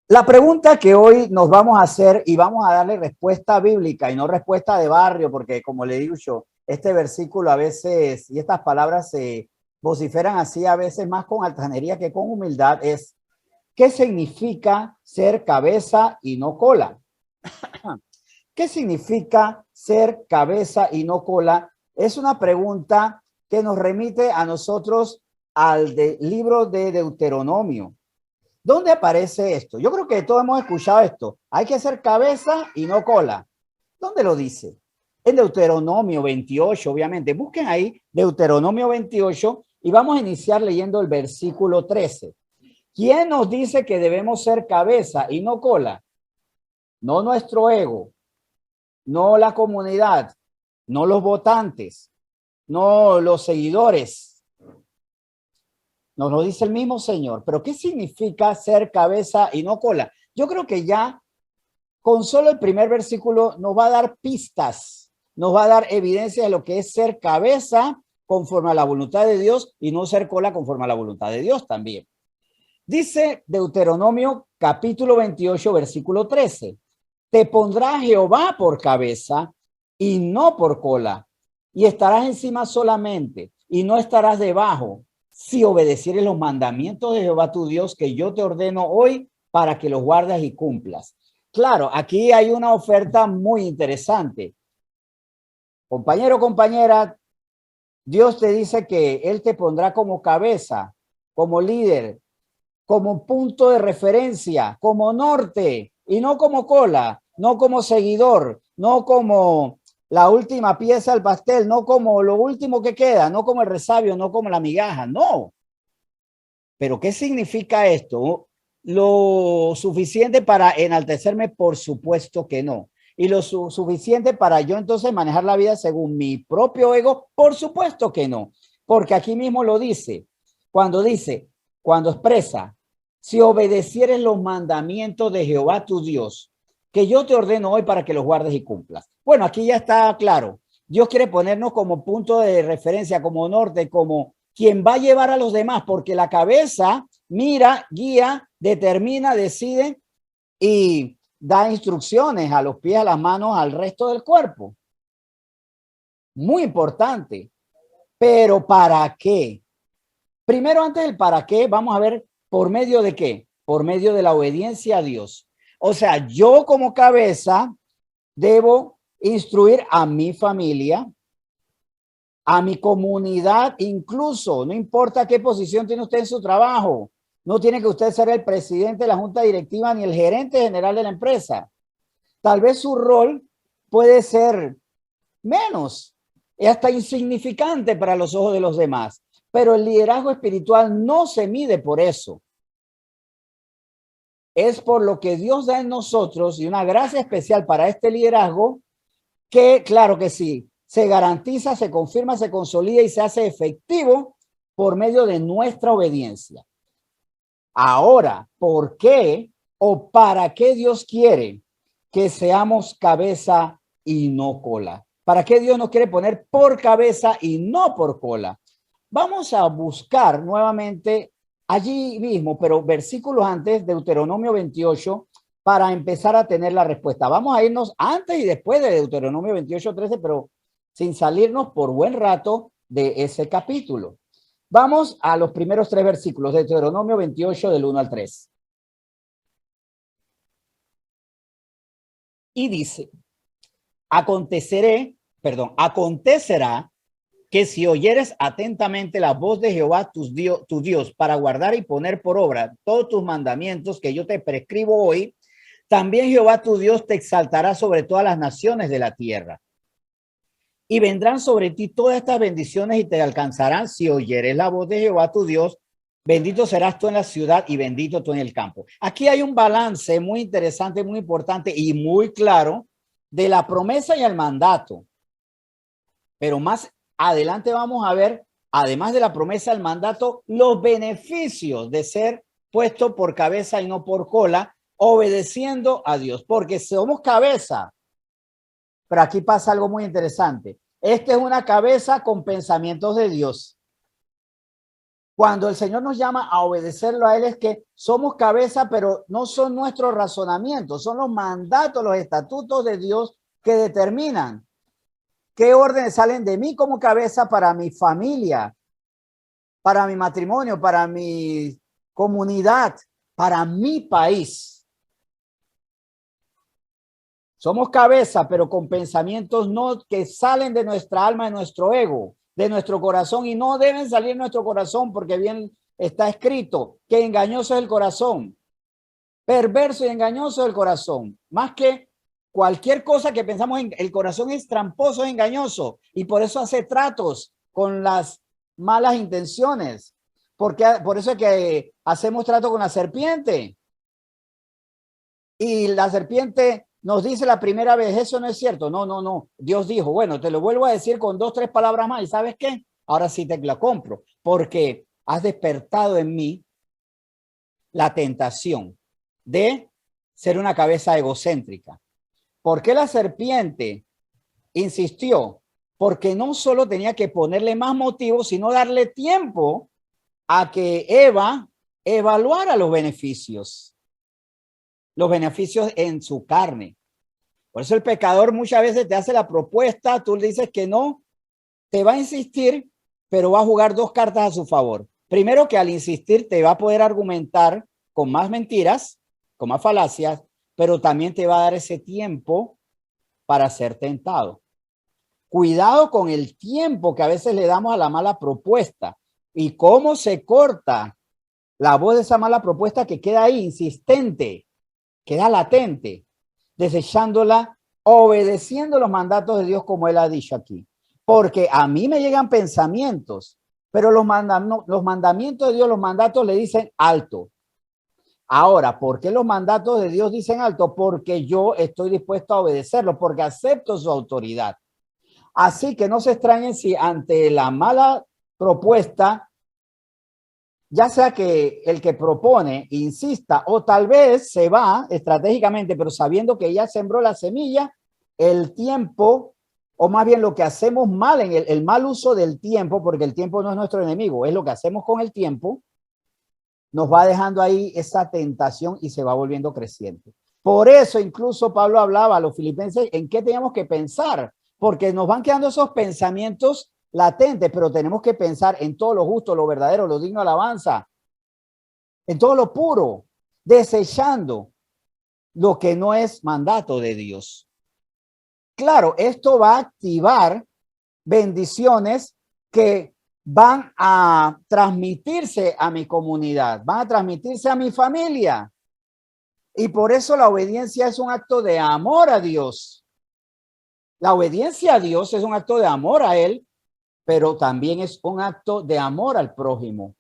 La pregunta que hoy nos vamos a hacer y vamos a darle respuesta bíblica y no respuesta de barrio, porque como le digo yo, este versículo a veces y estas palabras se vociferan así a veces más con altanería que con humildad, es ¿qué significa ser cabeza y no cola? ¿Qué significa ser cabeza y no cola? Es una pregunta que nos remite a nosotros al libro de Deuteronomio. ¿Dónde aparece esto? Yo creo que todos hemos escuchado esto. Hay que ser cabeza y no cola. ¿Dónde lo dice? En Deuteronomio 28, obviamente. Busquen ahí Deuteronomio 28 y vamos a iniciar leyendo el versículo 13. ¿Quién nos dice que debemos ser cabeza y no cola? No nuestro ego, no la comunidad, no los votantes, no los seguidores. Nos lo dice el mismo Señor. Pero ¿qué significa ser cabeza y no cola? Yo creo que ya con solo el primer versículo nos va a dar pistas, nos va a dar evidencia de lo que es ser cabeza conforme a la voluntad de Dios y no ser cola conforme a la voluntad de Dios también. Dice Deuteronomio capítulo 28, versículo 13. Te pondrá Jehová por cabeza y no por cola, y estarás encima solamente y no estarás debajo, si obedecieres los mandamientos de Jehová tu Dios que yo te ordeno hoy para que los guardes y cumplas. Claro, aquí hay una oferta muy interesante. Compañero, compañera, Dios te dice que Él te pondrá como cabeza, como líder, como punto de referencia, como norte, y no como cola, no como seguidor, no como la última pieza del pastel, no como lo último que queda, no como el resabio, no como la migaja, no. Pero ¿qué significa esto? ¿Lo suficiente para enaltecerme? Por supuesto que no. ¿Y lo suficiente para yo entonces manejar la vida según mi propio ego? Por supuesto que no. Porque aquí mismo lo dice, cuando expresa, si obedecieres los mandamientos de Jehová tu Dios, que yo te ordeno hoy para que los guardes y cumplas. Bueno, aquí ya está claro. Dios quiere ponernos como punto de referencia, como norte, como quien va a llevar a los demás, porque la cabeza mira, guía, determina, decide y da instrucciones a los pies, a las manos, al resto del cuerpo. Muy importante. Pero ¿para qué? Primero, antes del para qué, vamos a ver por medio de qué. Por medio de la obediencia a Dios. O sea, yo como cabeza debo instruir a mi familia, a mi comunidad, incluso, no importa qué posición tiene usted en su trabajo, no tiene que usted ser el presidente de la junta directiva ni el gerente general de la empresa. Tal vez su rol puede ser menos, es hasta insignificante para los ojos de los demás, pero el liderazgo espiritual no se mide por eso. Es por lo que Dios da en nosotros y una gracia especial para este liderazgo que, claro que sí, se garantiza, se confirma, se consolida y se hace efectivo por medio de nuestra obediencia. Ahora, ¿por qué o para qué Dios quiere que seamos cabeza y no cola? ¿Para qué Dios nos quiere poner por cabeza y no por cola? Vamos a buscar nuevamente allí mismo, pero versículos antes, Deuteronomio 28, para empezar a tener la respuesta. Vamos a irnos antes y después de Deuteronomio 28, 13, pero sin salirnos por buen rato de ese capítulo. Vamos a los primeros tres versículos de Deuteronomio 28 del 1 al 3. Y dice, acontecerá que si oyeres atentamente la voz de Jehová tu Dios para guardar y poner por obra todos tus mandamientos que yo te prescribo hoy, también Jehová tu Dios te exaltará sobre todas las naciones de la tierra. Y vendrán sobre ti todas estas bendiciones y te alcanzarán si oyeres la voz de Jehová tu Dios. Bendito serás tú en la ciudad y bendito tú en el campo. Aquí hay un balance muy interesante, muy importante y muy claro de la promesa y el mandato. Pero más adelante vamos a ver, además de la promesa del mandato, los beneficios de ser puesto por cabeza y no por cola, obedeciendo a Dios, porque somos cabeza. Pero aquí pasa algo muy interesante. Esta es una cabeza con pensamientos de Dios. Cuando el Señor nos llama a obedecerlo a Él es que somos cabeza, pero no son nuestros razonamientos, son los mandatos, los estatutos de Dios que determinan qué órdenes salen de mí como cabeza para mi familia, para mi matrimonio, para mi comunidad, para mi país. Somos cabeza, pero con pensamientos no que salen de nuestra alma, de nuestro ego, de nuestro corazón, y no deben salir de nuestro corazón porque bien está escrito que engañoso es el corazón, perverso y engañoso es el corazón. Más que cualquier cosa que pensamos en el corazón es tramposo, es engañoso, y por eso hace tratos con las malas intenciones. Porque por eso es que hacemos trato con la serpiente. Y la serpiente nos dice la primera vez, eso no es cierto. No, no, no. Dios dijo, bueno, te lo vuelvo a decir con 2, 3 palabras más. ¿Y sabes qué? Ahora sí te la compro. Porque has despertado en mí la tentación de ser una cabeza egocéntrica. ¿Por qué la serpiente insistió? Porque no solo tenía que ponerle más motivos, sino darle tiempo a que Eva evaluara los beneficios en su carne. Por eso el pecador muchas veces te hace la propuesta, tú le dices que no, te va a insistir, pero va a jugar 2 cartas a su favor. Primero, que al insistir te va a poder argumentar con más mentiras, con más falacias, pero también te va a dar ese tiempo para ser tentado. Cuidado con el tiempo que a veces le damos a la mala propuesta y cómo se corta la voz de esa mala propuesta que queda ahí insistente, queda latente, desechándola, obedeciendo los mandatos de Dios como Él ha dicho aquí. Porque a mí me llegan pensamientos, pero los mandamientos de Dios, los mandatos le dicen alto. Ahora, ¿por qué los mandatos de Dios dicen alto? Porque yo estoy dispuesto a obedecerlos, porque acepto su autoridad. Así que no se extrañen si ante la mala propuesta, ya sea que el que propone insista o tal vez se va estratégicamente, pero sabiendo que ya sembró la semilla, el tiempo, o más bien lo que hacemos mal en el mal uso del tiempo, porque el tiempo no es nuestro enemigo, es lo que hacemos con el tiempo, nos va dejando ahí esa tentación y se va volviendo creciente. Por eso incluso Pablo hablaba a los filipenses en qué teníamos que pensar, porque nos van quedando esos pensamientos latentes, pero tenemos que pensar en todo lo justo, lo verdadero, lo digno de alabanza, en todo lo puro, desechando lo que no es mandato de Dios. Claro, esto va a activar bendiciones que van a transmitirse a mi comunidad, van a transmitirse a mi familia. Y por eso la obediencia es un acto de amor a Dios. La obediencia a Dios es un acto de amor a Él, pero también es un acto de amor al prójimo.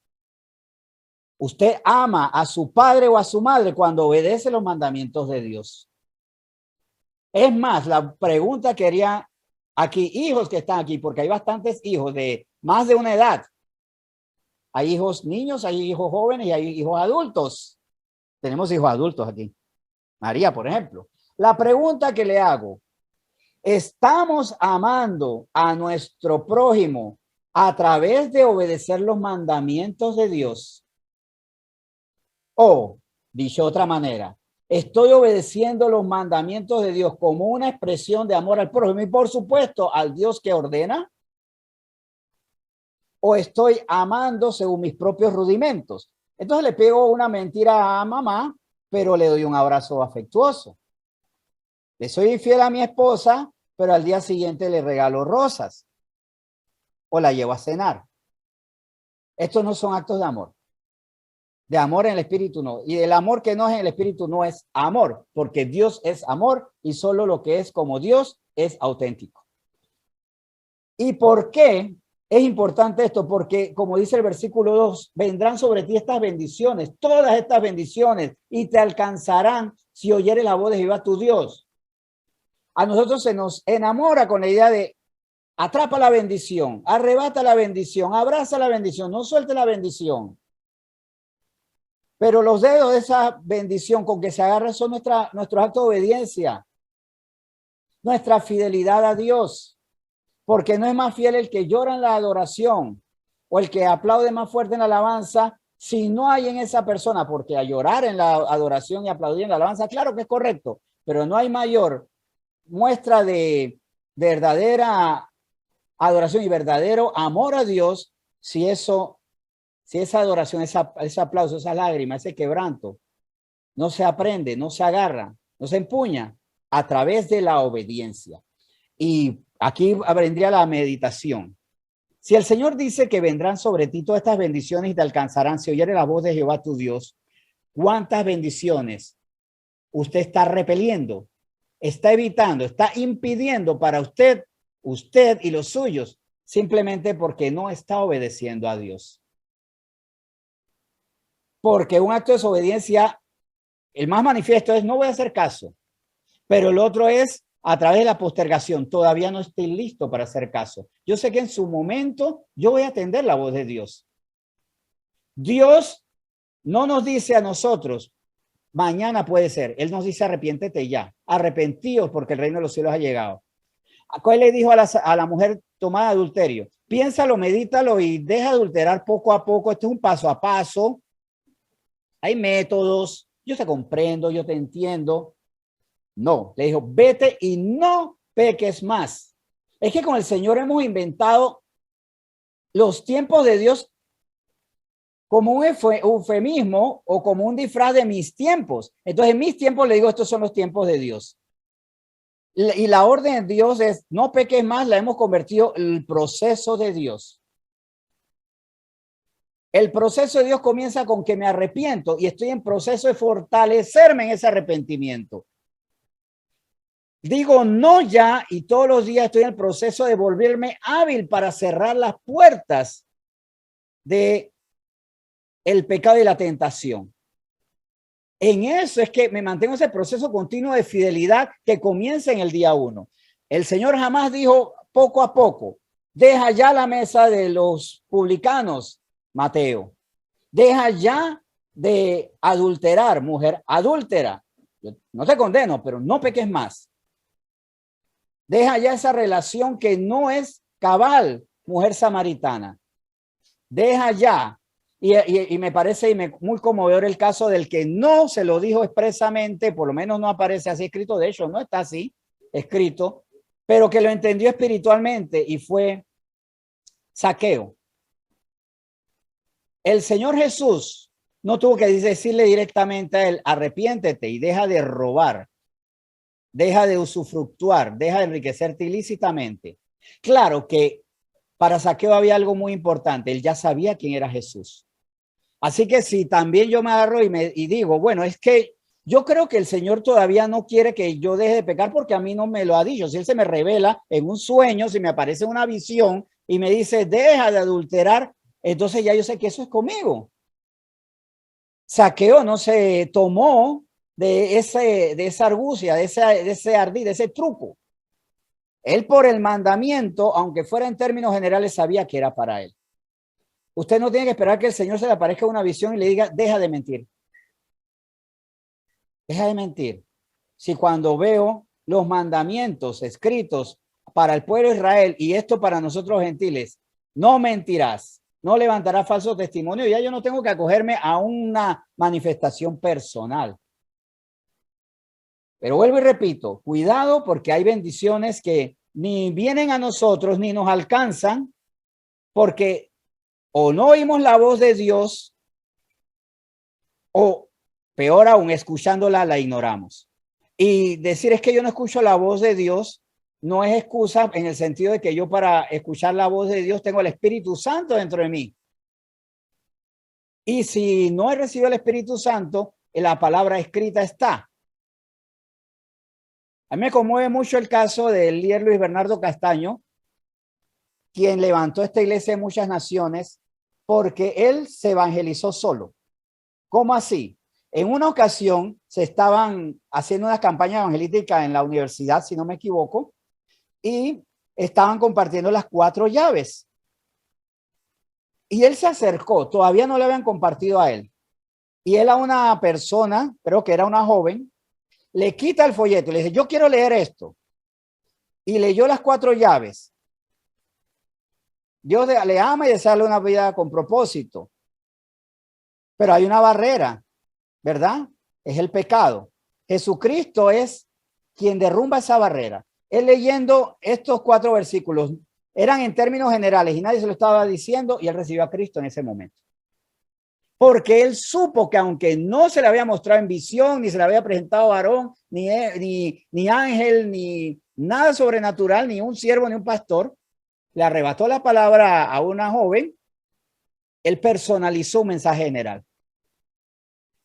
Usted ama a su padre o a su madre cuando obedece los mandamientos de Dios. Es más, la pregunta que haría aquí, hijos que están aquí, porque hay bastantes hijos de más de una edad. Hay hijos niños, hay hijos jóvenes y hay hijos adultos. Tenemos hijos adultos aquí. María, por ejemplo. La pregunta que le hago, ¿estamos amando a nuestro prójimo a través de obedecer los mandamientos de Dios? O, dicho de otra manera, ¿estoy obedeciendo los mandamientos de Dios como una expresión de amor al prójimo y, por supuesto, al Dios que ordena? ¿O estoy amando según mis propios rudimentos? Entonces le pego una mentira a mamá, pero le doy un abrazo afectuoso. Le soy infiel a mi esposa, pero al día siguiente le regalo rosas o la llevo a cenar. Estos no son actos de amor. De amor en el espíritu no. Y el amor que no es en el espíritu no es amor, porque Dios es amor y solo lo que es como Dios es auténtico. ¿Y por qué es importante esto? Porque, como dice el versículo 2, vendrán sobre ti estas bendiciones, todas estas bendiciones, y te alcanzarán si oyeres la voz de Jehová tu Dios. A nosotros se nos enamora con la idea de atrapa la bendición, arrebata la bendición, abraza la bendición, no suelte la bendición. Pero los dedos de esa bendición con que se agarran son nuestros actos de obediencia, nuestra fidelidad a Dios, porque no es más fiel el que llora en la adoración o el que aplaude más fuerte en la alabanza, si no hay en esa persona, porque a llorar en la adoración y aplaudir en la alabanza, claro que es correcto, pero no hay mayor muestra de verdadera adoración y verdadero amor a Dios si eso, si esa adoración, ese aplauso, esa lágrima, ese quebranto no se aprende, no se agarra, no se empuña a través de la obediencia. Y aquí vendría la meditación. Si el Señor dice que vendrán sobre ti todas estas bendiciones y te alcanzarán si oyeres la voz de Jehová tu Dios, ¿cuántas bendiciones usted está repeliendo, está evitando, está impidiendo para usted y los suyos, simplemente porque no está obedeciendo a Dios? Porque un acto de desobediencia, el más manifiesto es no voy a hacer caso, pero el otro es a través de la postergación. Todavía no estoy listo para hacer caso. Yo sé que en su momento yo voy a atender la voz de Dios. Dios no nos dice a nosotros, mañana puede ser. Él nos dice, arrepiéntete ya. Arrepentíos porque el reino de los cielos ha llegado. ¿Cuál le dijo a la mujer tomada de adulterio? Piénsalo, medítalo y deja de adulterar poco a poco. Esto es un paso a paso. Hay métodos. Yo te comprendo, yo te entiendo. No, le dijo, vete y no peques más. Es que con el Señor hemos inventado los tiempos de Dios como un eufemismo o como un disfraz de mis tiempos. Entonces, en mis tiempos le digo, estos son los tiempos de Dios. Y la orden de Dios es, no peques más, la hemos convertido en el proceso de Dios. El proceso de Dios comienza con que me arrepiento y estoy en proceso de fortalecerme en ese arrepentimiento. Digo no ya y todos los días estoy en el proceso de volverme hábil para cerrar las puertas de el pecado y la tentación. En eso es que me mantengo ese proceso continuo de fidelidad que comienza en el día 1. El Señor jamás dijo poco a poco, deja ya la mesa de los publicanos, Mateo. Deja ya de adulterar, mujer adúltera. Yo no te condeno, pero no peques más. Deja ya esa relación que no es cabal, mujer samaritana. Deja ya. Y me parece muy conmovedor el caso del que no se lo dijo expresamente, por lo menos no aparece así escrito, de hecho no está así escrito, pero que lo entendió espiritualmente y fue Zaqueo. El Señor Jesús no tuvo que decirle directamente a él, arrepiéntete y deja de robar, deja de usufructuar, deja de enriquecerte ilícitamente. Claro que para Zaqueo había algo muy importante, él ya sabía quién era Jesús. Así que si también yo me agarro y digo, bueno, es que yo creo que el Señor todavía no quiere que yo deje de pecar porque a mí no me lo ha dicho. Si Él se me revela en un sueño, si me aparece una visión y me dice, deja de adulterar, entonces ya yo sé que eso es conmigo. Zaqueo no se tomó de esa argucia, de ese ardid, de ese truco. Él por el mandamiento, aunque fuera en términos generales, sabía que era para él. Usted no tiene que esperar que el Señor se le aparezca una visión y le diga, deja de mentir. Deja de mentir. Si cuando veo los mandamientos escritos para el pueblo de Israel y esto para nosotros gentiles, no mentirás, no levantarás falso testimonio, ya yo no tengo que acogerme a una manifestación personal. Pero vuelvo y repito, cuidado porque hay bendiciones que ni vienen a nosotros ni nos alcanzan porque o no oímos la voz de Dios o peor aún, escuchándola la ignoramos. Y decir es que yo no escucho la voz de Dios no es excusa en el sentido de que yo para escuchar la voz de Dios tengo el Espíritu Santo dentro de mí. Y si no he recibido el Espíritu Santo, la palabra escrita está. A mí me conmueve mucho el caso del líder Luis Bernardo Castaño, quien levantó esta iglesia de muchas naciones porque él se evangelizó solo. ¿Cómo así? En una ocasión se estaban haciendo una campaña evangelística en la universidad, si no me equivoco, y estaban compartiendo las 4 llaves. Y él se acercó, todavía no le habían compartido a él. Y él a una persona, creo que era una joven, le quita el folleto y le dice, yo quiero leer esto. Y leyó las 4 llaves. Dios le ama y desea darle una vida con propósito. Pero hay una barrera, ¿verdad? Es el pecado. Jesucristo es quien derrumba esa barrera. Él leyendo estos 4 versículos, eran en términos generales y nadie se lo estaba diciendo y él recibió a Cristo en ese momento. Porque él supo que aunque no se le había mostrado en visión, ni se le había presentado varón, ni ángel, ni nada sobrenatural, ni un siervo, ni un pastor, le arrebató la palabra a una joven, él personalizó un mensaje general.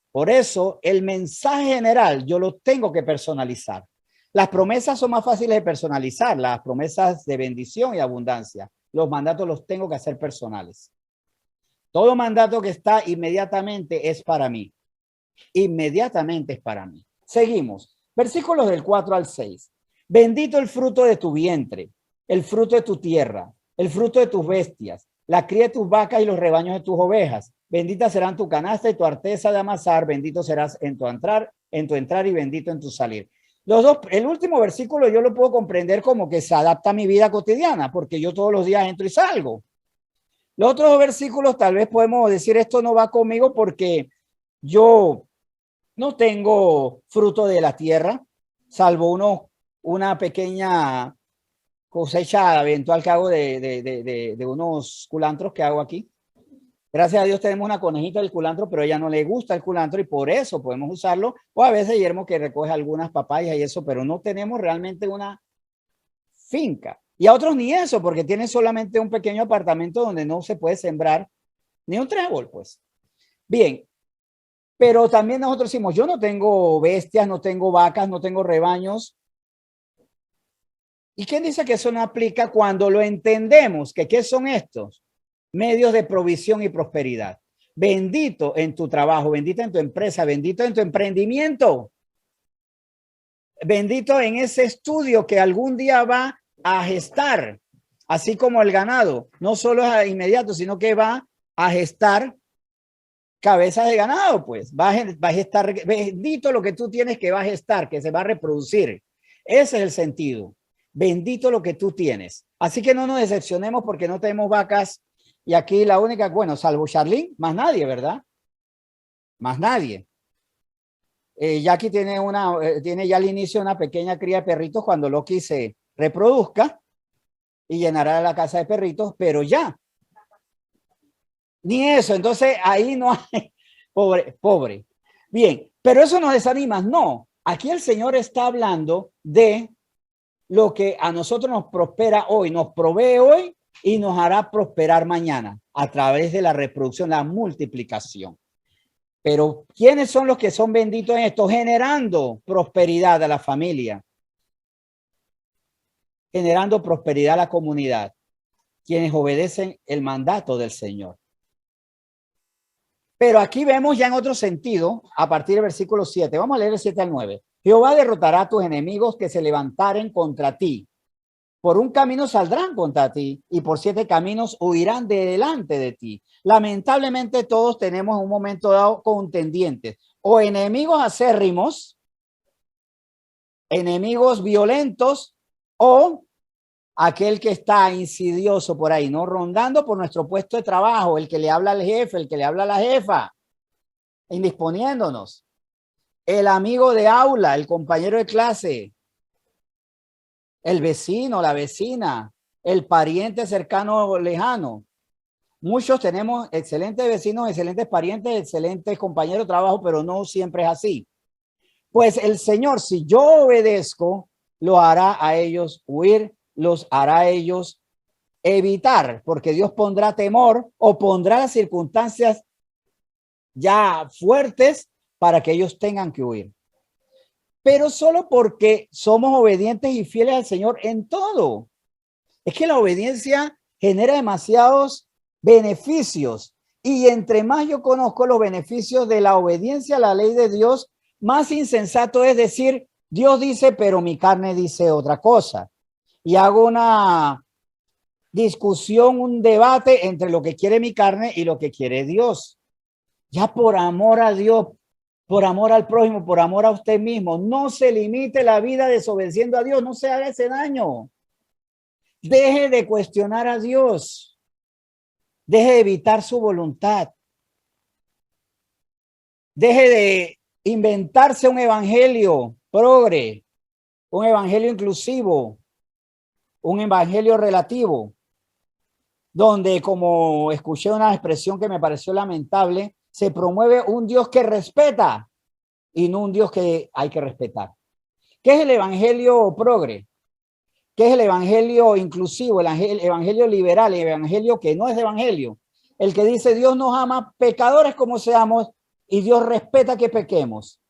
Por eso el mensaje general yo lo tengo que personalizar. Las promesas son más fáciles de personalizar, las promesas de bendición y abundancia. Los mandatos los tengo que hacer personales. Todo mandato que está inmediatamente es para mí. Inmediatamente es para mí. Seguimos. Versículos del 4 al 6. Bendito el fruto de tu vientre, el fruto de tu tierra, el fruto de tus bestias, la cría de tus vacas y los rebaños de tus ovejas. Bendita serán tu canasta y tu arteza de amasar. Bendito serás en tu entrar y bendito en tu salir. Los dos, el último versículo yo lo puedo comprender como que se adapta a mi vida cotidiana, porque yo todos los días entro y salgo. Los otros versículos tal vez podemos decir esto no va conmigo porque yo no tengo fruto de la tierra, salvo una pequeña cosecha eventual que hago de unos culantros que hago aquí. Gracias a Dios tenemos una conejita del culantro, pero a ella no le gusta el culantro y por eso podemos usarlo. O a veces Guillermo que recoge algunas papayas y eso, pero no tenemos realmente una finca. Y a otros ni eso, porque tienen solamente un pequeño apartamento donde no se puede sembrar ni un trébol, pues. Bien, pero también nosotros decimos, yo no tengo bestias, no tengo vacas, no tengo rebaños. ¿Y quién dice que eso no aplica cuando lo entendemos? ¿Que qué son estos? Medios de provisión y prosperidad. Bendito en tu trabajo, bendito en tu empresa, bendito en tu emprendimiento. Bendito en ese estudio que algún día va a gestar, así como el ganado, no solo es inmediato, sino que va a gestar cabezas de ganado, pues va a gestar, bendito lo que tú tienes que va a gestar, que se va a reproducir. Ese es el sentido. Bendito lo que tú tienes. Así que no nos decepcionemos porque no tenemos vacas y aquí la única, bueno, salvo Charlene, más nadie, ¿verdad? Más nadie. Jackie tiene ya al inicio una pequeña cría de perritos cuando Loki se reproduzca y llenará la casa de perritos, pero ya. Ni eso, entonces ahí no hay, pobre. Bien, pero eso nos desanima, no. Aquí el Señor está hablando de lo que a nosotros nos prospera hoy, nos provee hoy y nos hará prosperar mañana a través de la reproducción, la multiplicación. Pero ¿quiénes son los que son benditos en esto? Generando prosperidad a la familia, generando prosperidad a la comunidad, quienes obedecen el mandato del Señor. Pero aquí vemos ya en otro sentido, a partir del versículo 7, vamos a leer el 7 al 9. Jehová derrotará a tus enemigos que se levantaren contra ti. Por un camino saldrán contra ti y por 7 caminos huirán de delante de ti. Lamentablemente todos tenemos en un momento dado contendientes o enemigos acérrimos, enemigos violentos o aquel que está insidioso por ahí, ¿no? Rondando por nuestro puesto de trabajo, el que le habla al jefe, el que le habla a la jefa, indisponiéndonos. El amigo de aula, el compañero de clase, el vecino, la vecina, el pariente cercano o lejano. Muchos tenemos excelentes vecinos, excelentes parientes, excelentes compañeros de trabajo, pero no siempre es así. Pues el Señor, si yo obedezco, lo hará a ellos huir, los hará a ellos evitar, porque Dios pondrá temor o pondrá las circunstancias ya fuertes para que ellos tengan que huir. Pero solo porque somos obedientes y fieles al Señor en todo. Es que la obediencia genera demasiados beneficios y entre más yo conozco los beneficios de la obediencia a la ley de Dios, más insensato es decir, Dios dice, pero mi carne dice otra cosa. Y hago una discusión, un debate entre lo que quiere mi carne y lo que quiere Dios. Ya por amor a Dios, por amor al prójimo, por amor a usted mismo, no se limite la vida desobedeciendo a Dios, no se haga ese daño. Deje de cuestionar a Dios. Deje de evitar su voluntad. Deje de inventarse un evangelio progre, un evangelio inclusivo, un evangelio relativo, donde, como escuché una expresión que me pareció lamentable, se promueve un Dios que respeta y no un Dios que hay que respetar. ¿Qué es el evangelio progre? ¿Qué es el evangelio inclusivo, el evangelio liberal, el evangelio que no es evangelio? El que dice Dios nos ama pecadores como seamos y Dios respeta que pequemos.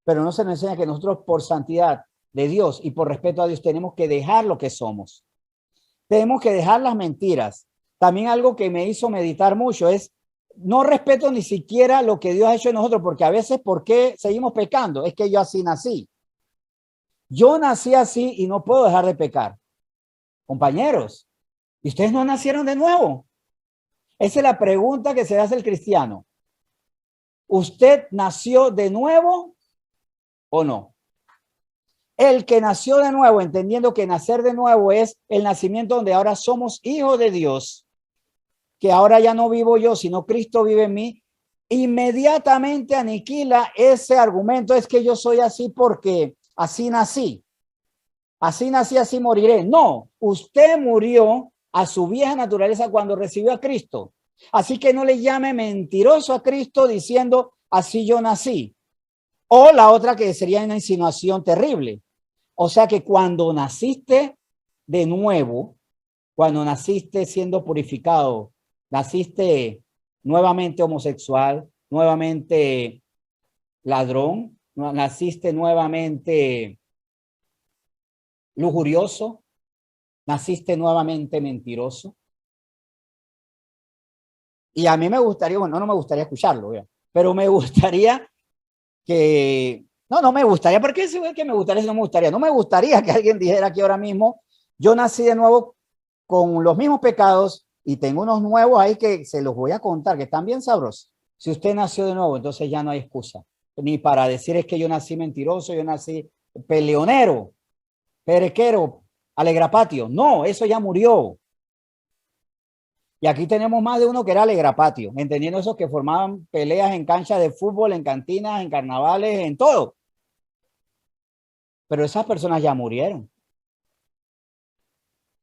Pero no se nos enseña que nosotros por santidad de Dios y por respeto a Dios tenemos que dejar lo que somos. Tenemos que dejar las mentiras. También algo que me hizo meditar mucho es no respeto ni siquiera lo que Dios ha hecho en nosotros, porque a veces, ¿por qué seguimos pecando? Es que yo así nací. Yo nací así y no puedo dejar de pecar. Compañeros, ¿y ustedes no nacieron de nuevo? Esa es la pregunta que se hace el cristiano. ¿Usted nació de nuevo o no? El que nació de nuevo, entendiendo que nacer de nuevo es el nacimiento donde ahora somos hijos de Dios, que ahora ya no vivo yo, sino Cristo vive en mí, inmediatamente aniquila ese argumento, es que yo soy así porque así nací. Así nací, así moriré. No, usted murió a su vieja naturaleza cuando recibió a Cristo. Así que no le llame mentiroso a Cristo diciendo así yo nací. O la otra que sería una insinuación terrible. O sea que cuando naciste de nuevo, cuando naciste siendo purificado, naciste nuevamente homosexual, nuevamente ladrón, naciste nuevamente lujurioso, naciste nuevamente mentiroso. Y a mí me gustaría, bueno, no me gustaría escucharlo, ¿ya? Pero me gustaría que, no me gustaría, porque si es que me gustaría, no me gustaría, no me gustaría que alguien dijera aquí ahora mismo, yo nací de nuevo con los mismos pecados y tengo unos nuevos ahí que se los voy a contar, que están bien sabrosos. Si usted nació de nuevo, entonces ya no hay excusa, ni para decir es que yo nací mentiroso, yo nací peleonero, perequero, alegrapatio. No, eso ya murió. Y aquí tenemos más de uno que era alegrapatio, entendiendo esos que formaban peleas en canchas de fútbol, en cantinas, en carnavales, en todo. Pero esas personas ya murieron.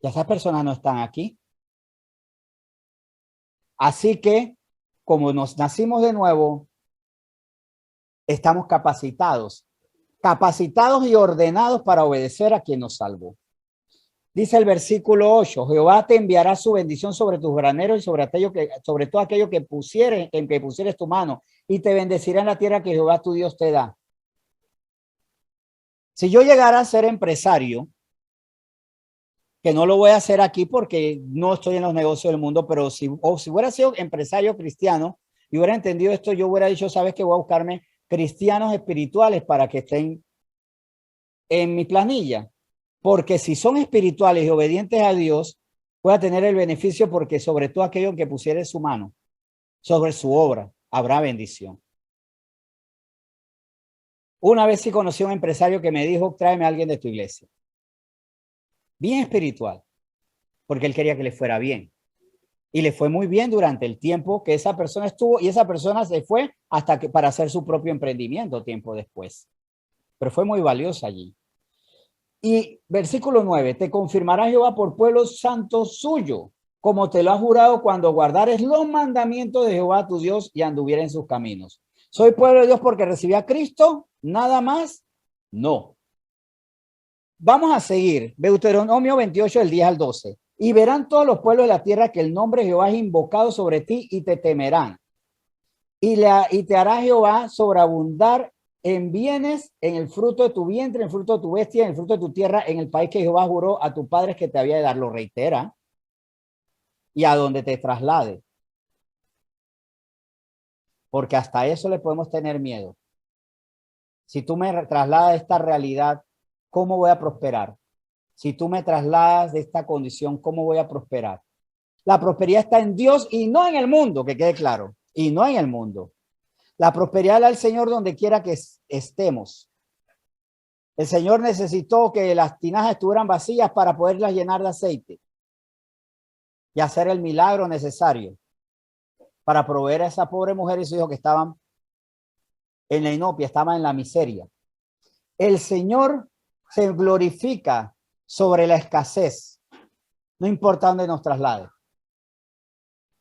Ya esas personas no están aquí. Así que, como nos nacimos de nuevo, estamos capacitados y ordenados para obedecer a quien nos salvó. Dice el versículo 8, Jehová te enviará su bendición sobre tus graneros y sobre todo aquello que pusieres tu mano, y te bendecirá en la tierra que Jehová tu Dios te da. Si yo llegara a ser empresario, que no lo voy a hacer aquí porque no estoy en los negocios del mundo, pero si hubiera sido empresario cristiano y hubiera entendido esto, yo hubiera dicho, sabes que voy a buscarme cristianos espirituales para que estén en mi planilla. Porque si son espirituales y obedientes a Dios, voy a tener el beneficio porque sobre todo aquello que pusiere su mano sobre su obra, habrá bendición. Una vez sí conocí a un empresario que me dijo, tráeme a alguien de tu iglesia. Bien espiritual, porque él quería que le fuera bien. Y le fue muy bien durante el tiempo que esa persona estuvo, y esa persona se fue hasta que para hacer su propio emprendimiento tiempo después. Pero fue muy valiosa allí. Y versículo 9, te confirmará Jehová por pueblo santo suyo, como te lo ha jurado cuando guardares los mandamientos de Jehová tu Dios y anduvieres en sus caminos. ¿Soy pueblo de Dios porque recibí a Cristo? ¿Nada más? No. Vamos a seguir. Deuteronomio 28, del 10 al 12. Y verán todos los pueblos de la tierra que el nombre de Jehová es invocado sobre ti y te temerán. Y te hará Jehová sobreabundar en bienes, en el fruto de tu vientre, en el fruto de tu bestia, en el fruto de tu tierra, en el país que Jehová juró a tus padres que te había de dar. Lo reitera. Y a donde te traslade. Porque hasta eso le podemos tener miedo. Si tú me trasladas esta realidad, ¿cómo voy a prosperar? Si tú me trasladas de esta condición, ¿cómo voy a prosperar? La prosperidad está en Dios y no en el mundo, que quede claro. Y no en el mundo. La prosperidad al Señor donde quiera que estemos. El Señor necesitó que las tinajas estuvieran vacías para poderlas llenar de aceite. y hacer el milagro necesario para proveer a esa pobre mujer y su hijo que estaban en la inopia, estaban en la miseria. El Señor se glorifica sobre la escasez, no importa dónde nos traslade.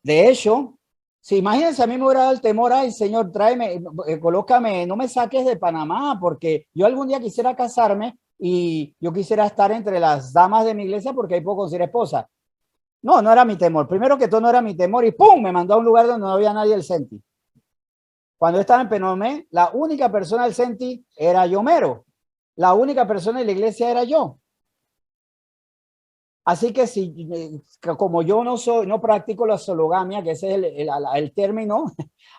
De hecho, si imagínense, a mí me hubiera dado el temor, ay, Señor, tráeme, colócame, no me saques de Panamá, porque yo algún día quisiera casarme y yo quisiera estar entre las damas de mi iglesia porque ahí puedo conseguir esposa. No, no era mi temor. Primero que todo no era mi temor y ¡pum! Me mandó a un lugar donde no había nadie del Senti. Cuando yo estaba en Penomé, la única persona del Senti era Yomero. La única persona de la iglesia era yo. Así que si, como yo no practico la sologamia, que ese es el término,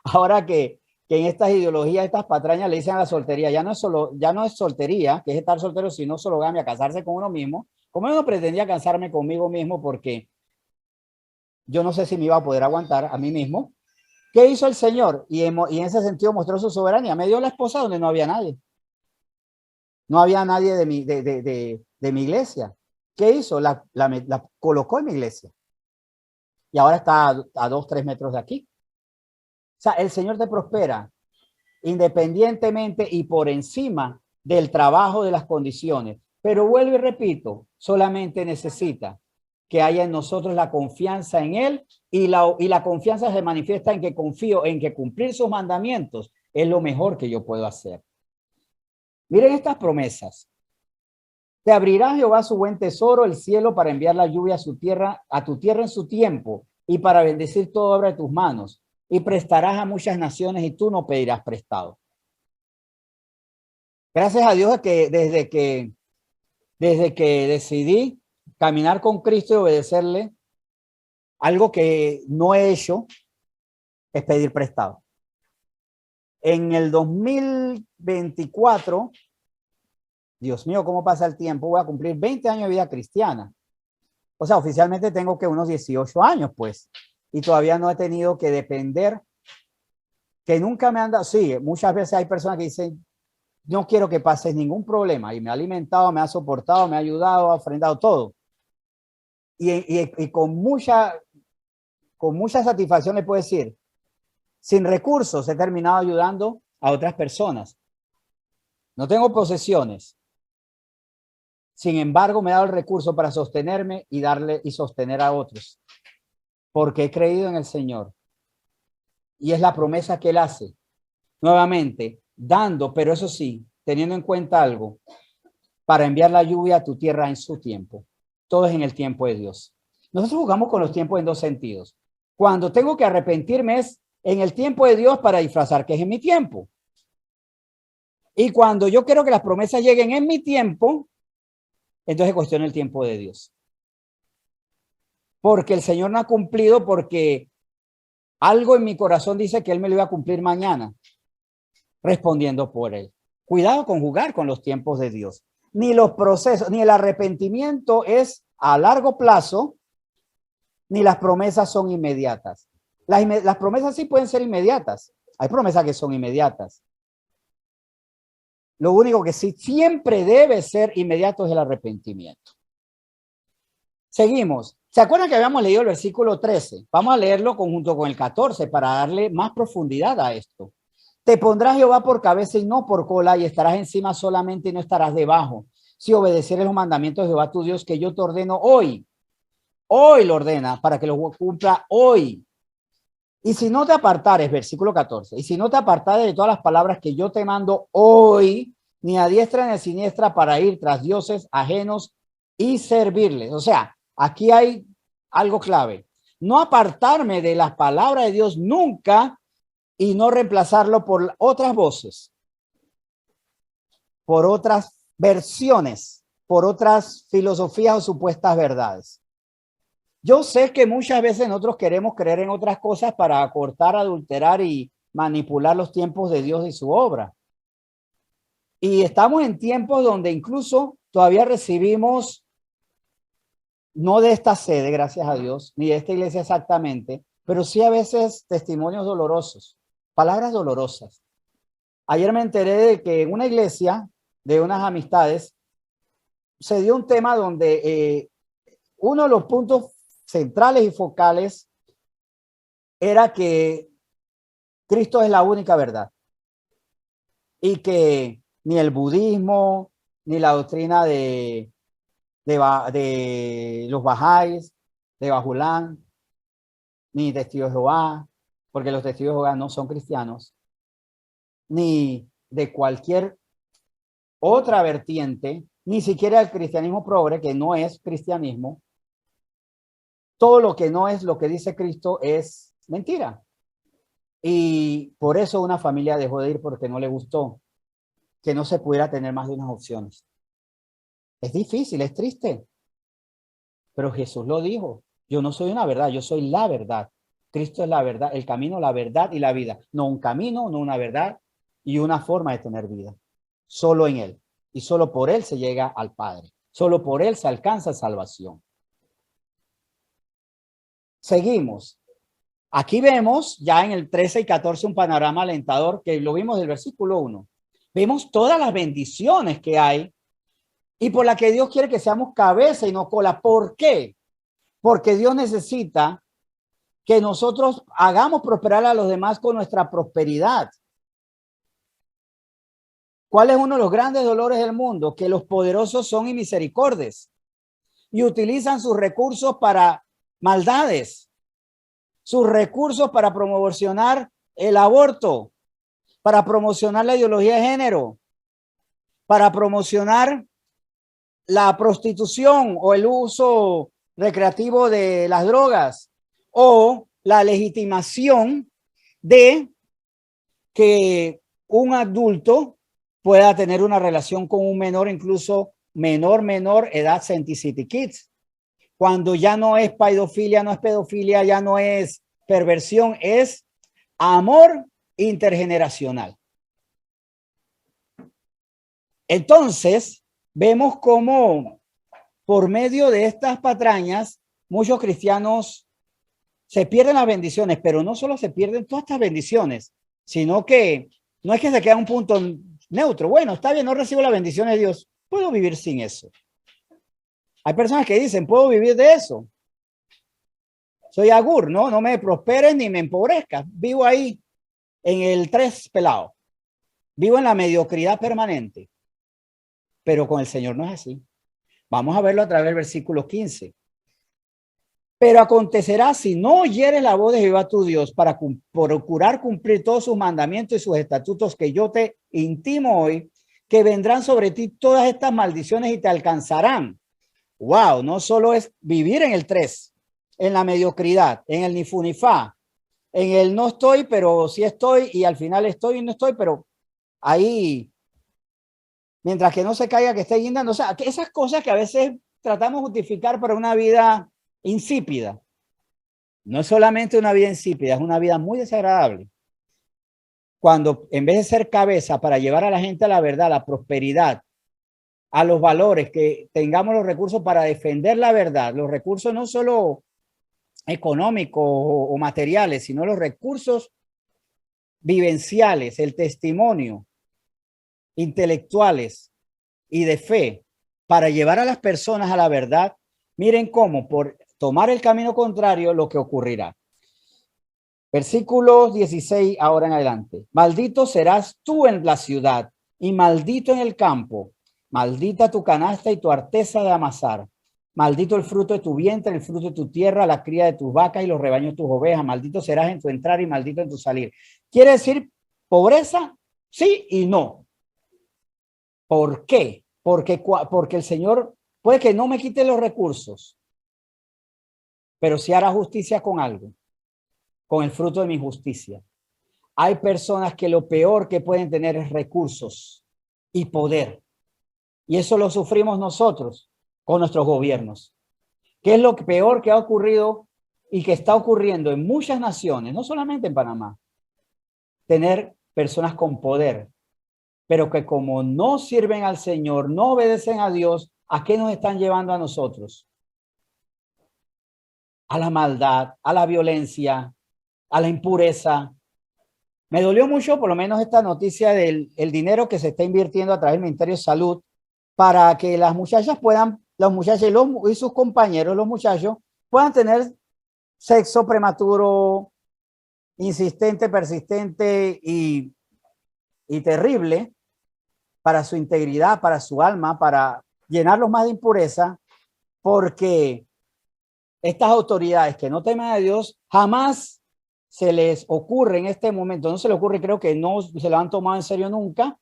ahora que en estas ideologías, estas patrañas le dicen a la soltería, ya no es soltería, que es estar soltero, sino sologamia, casarse con uno mismo. Como yo no pretendía casarme conmigo mismo porque yo no sé si me iba a poder aguantar a mí mismo, ¿qué hizo el Señor? Y en ese sentido mostró su soberanía. Me dio la esposa donde no había nadie. No había nadie de mi iglesia. ¿Qué hizo? La colocó en mi iglesia. Y ahora está a 2, 3 metros de aquí. O sea, el Señor te prospera independientemente y por encima del trabajo, de las condiciones. Pero vuelvo y repito, solamente necesita que haya en nosotros la confianza en Él y la confianza se manifiesta en que confío en que cumplir sus mandamientos es lo mejor que yo puedo hacer. Miren estas promesas. Te abrirá Jehová su buen tesoro, el cielo, para enviar la lluvia a tu tierra en su tiempo y para bendecir toda obra de tus manos. Y prestarás a muchas naciones y tú no pedirás prestado. Gracias a Dios que desde que decidí caminar con Cristo y obedecerle, algo que no he hecho es pedir prestado. En el 2024, Dios mío, ¿cómo pasa el tiempo? Voy a cumplir 20 años de vida cristiana. O sea, oficialmente tengo que unos 18 años, pues. Y todavía no he tenido que depender, que nunca me han dado. Sí, muchas veces hay personas que dicen, no quiero que pases ningún problema. Y me ha alimentado, me ha soportado, me ha ayudado, ha ofrendado todo. Y con mucha satisfacción le puedo decir, sin recursos he terminado ayudando a otras personas. No tengo posesiones. Sin embargo, me he dado el recurso para sostenerme y darle y sostener a otros. Porque he creído en el Señor. Y es la promesa que Él hace. Nuevamente, dando, pero eso sí, teniendo en cuenta algo, para enviar la lluvia a tu tierra en su tiempo. Todo es en el tiempo de Dios. Nosotros jugamos con los tiempos en dos sentidos. Cuando tengo que arrepentirme es en el tiempo de Dios para disfrazar que es en mi tiempo. Y cuando yo quiero que las promesas lleguen en mi tiempo, entonces cuestiono el tiempo de Dios. Porque el Señor no ha cumplido, porque algo en mi corazón dice que Él me lo iba a cumplir mañana, respondiendo por Él. Cuidado con jugar con los tiempos de Dios. Ni los procesos, ni el arrepentimiento es a largo plazo, ni las promesas son inmediatas. Las promesas sí pueden ser inmediatas. Hay promesas que son inmediatas. Lo único que sí siempre debe ser inmediato es el arrepentimiento. Seguimos. ¿Se acuerdan que habíamos leído el versículo 13? Vamos a leerlo junto con el 14 para darle más profundidad a esto. Te pondrás Jehová por cabeza y no por cola, y estarás encima solamente y no estarás debajo. Si obedecieres los mandamientos de Jehová tu Dios que yo te ordeno hoy. Hoy lo ordena para que lo cumpla hoy. Y si no te apartares, versículo 14, y si no te apartares de todas las palabras que yo te mando hoy, ni a diestra ni a siniestra para ir tras dioses ajenos y servirles. O sea, aquí hay algo clave. No apartarme de las palabras de Dios nunca y no reemplazarlo por otras voces, por otras versiones, por otras filosofías o supuestas verdades. Yo sé que muchas veces nosotros queremos creer en otras cosas para acortar, adulterar y manipular los tiempos de Dios y su obra. Y estamos en tiempos donde incluso todavía recibimos, no de esta sede, gracias a Dios, ni de esta iglesia exactamente, pero sí a veces testimonios dolorosos, palabras dolorosas. Ayer me enteré de que en una iglesia de unas amistades se dio un tema donde uno de los puntos centrales y focales era que Cristo es la única verdad y que ni el budismo, ni la doctrina de los bahá'ís, de Bajulán, ni testigos de Jehová, porque los testigos de Jehová no son cristianos, ni de cualquier otra vertiente, ni siquiera el cristianismo progre, que no es cristianismo. Todo lo que no es lo que dice Cristo es mentira. Y por eso una familia dejó de ir porque no le gustó que no se pudiera tener más de unas opciones. Es difícil, es triste, pero Jesús lo dijo. Yo no soy una verdad, yo soy la verdad. Cristo es la verdad, el camino, la verdad y la vida. No un camino, no una verdad y una forma de tener vida. Solo en Él. Y solo por Él se llega al Padre. Solo por Él se alcanza salvación. Seguimos. Aquí vemos ya en el 13 y 14 un panorama alentador que lo vimos del versículo 1. Vemos todas las bendiciones que hay y por la que Dios quiere que seamos cabeza y no cola. ¿Por qué? Porque Dios necesita que nosotros hagamos prosperar a los demás con nuestra prosperidad. ¿Cuál es uno de los grandes dolores del mundo? Que los poderosos son inmisericordias y utilizan sus recursos para maldades, sus recursos para promocionar el aborto, para promocionar la ideología de género, para promocionar la prostitución o el uso recreativo de las drogas o la legitimación de que un adulto pueda tener una relación con un menor, incluso menor edad, Sancticity Kids, cuando ya no es pedofilia, ya no es perversión, es amor intergeneracional. Entonces, vemos cómo por medio de estas patrañas, muchos cristianos se pierden las bendiciones, pero no solo se pierden todas estas bendiciones, sino que no es que se quede un punto neutro. Bueno, está bien, no recibo la bendición de Dios. Puedo vivir sin eso. Hay personas que dicen, puedo vivir de eso. Soy agur, no me prosperes ni me empobrezcas. Vivo ahí en el 3 pelado. Vivo en la mediocridad permanente. Pero con el Señor no es así. Vamos a verlo a través del versículo 15. Pero acontecerá si no oyeres la voz de Jehová tu Dios para procurar cumplir todos sus mandamientos y sus estatutos que yo te intimo hoy, que vendrán sobre ti todas estas maldiciones y te alcanzarán. Wow, no solo es vivir en el 3, en la mediocridad, en el ni fu ni fa, en el no estoy, pero sí estoy y al final estoy y no estoy, pero ahí, mientras que no se caiga que esté guindando, o sea, esas cosas que a veces tratamos de justificar para una vida insípida. No es solamente una vida insípida, es una vida muy desagradable. Cuando en vez de ser cabeza para llevar a la gente a la verdad, a la prosperidad, a los valores, que tengamos los recursos para defender la verdad, los recursos no solo económicos o materiales, sino los recursos vivenciales, el testimonio, intelectuales y de fe para llevar a las personas a la verdad. Miren cómo por tomar el camino contrario lo que ocurrirá. Versículo 16 ahora en adelante. Maldito serás tú en la ciudad y maldito en el campo. Maldita tu canasta y tu arteza de amasar. Maldito el fruto de tu vientre, el fruto de tu tierra, la cría de tus vacas y los rebaños de tus ovejas. Maldito serás en tu entrar y maldito en tu salir. ¿Quiere decir pobreza? Sí y no. ¿Por qué? Porque el Señor puede que no me quite los recursos, pero sí hará justicia con algo, con el fruto de mi justicia. Hay personas que lo peor que pueden tener es recursos y poder. Y eso lo sufrimos nosotros con nuestros gobiernos. ¿Qué es lo peor que ha ocurrido y que está ocurriendo en muchas naciones, no solamente en Panamá? Tener personas con poder, pero que como no sirven al Señor, no obedecen a Dios, ¿a qué nos están llevando a nosotros? A la maldad, a la violencia, a la impureza. Me dolió mucho, por lo menos, esta noticia del dinero que se está invirtiendo a través del Ministerio de Salud para que las muchachas puedan, los muchachos y sus compañeros, los muchachos, puedan tener sexo prematuro, insistente, persistente y terrible para su integridad, para su alma, para llenarlos más de impureza, porque estas autoridades que no temen a Dios jamás se les ocurre en este momento, no se les ocurre, creo que no se lo han tomado en serio nunca,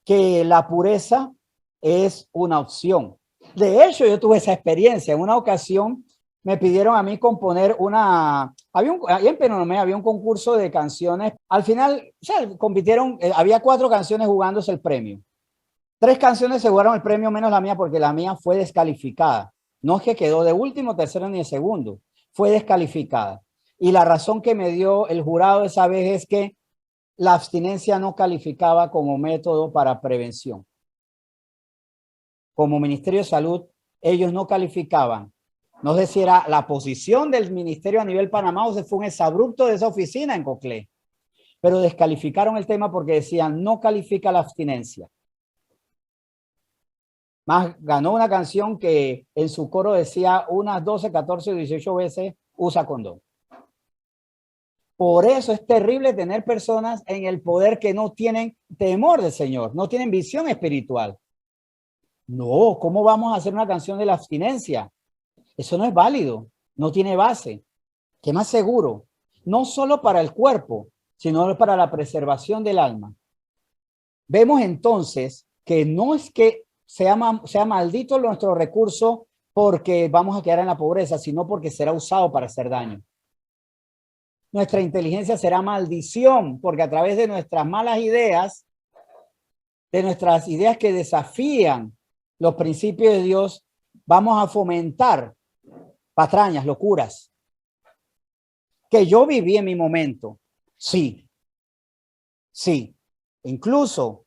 que la pureza es una opción. De hecho, yo tuve esa experiencia. En una ocasión me pidieron a mí componer ahí en Penonomé había un concurso de canciones. Al final, o sea, compitieron, había 4 canciones jugándose el premio. 3 canciones se jugaron el premio menos la mía porque la mía fue descalificada. No es que quedó de último, tercero ni de segundo, fue descalificada. Y la razón que me dio el jurado esa vez es que la abstinencia no calificaba como método para prevención. Como Ministerio de Salud, ellos no calificaban. No sé si era la posición del ministerio a nivel Panamá o se fue un exabrupto de esa oficina en Coclé, pero descalificaron el tema porque decían no califica la abstinencia. Más ganó una canción que en su coro decía unas 12, 14 o 18 veces usa condón. Por eso es terrible tener personas en el poder que no tienen temor del Señor, no tienen visión espiritual. No, ¿cómo vamos a hacer una canción de la abstinencia? Eso no es válido, no tiene base. ¿Qué más seguro? No solo para el cuerpo, sino para la preservación del alma. Vemos entonces que no es que sea maldito nuestro recurso porque vamos a quedar en la pobreza, sino porque será usado para hacer daño. Nuestra inteligencia será maldición porque a través de nuestras malas ideas, de nuestras ideas que desafían los principios de Dios, vamos a fomentar patrañas, locuras, que yo viví en mi momento. Sí, sí. Incluso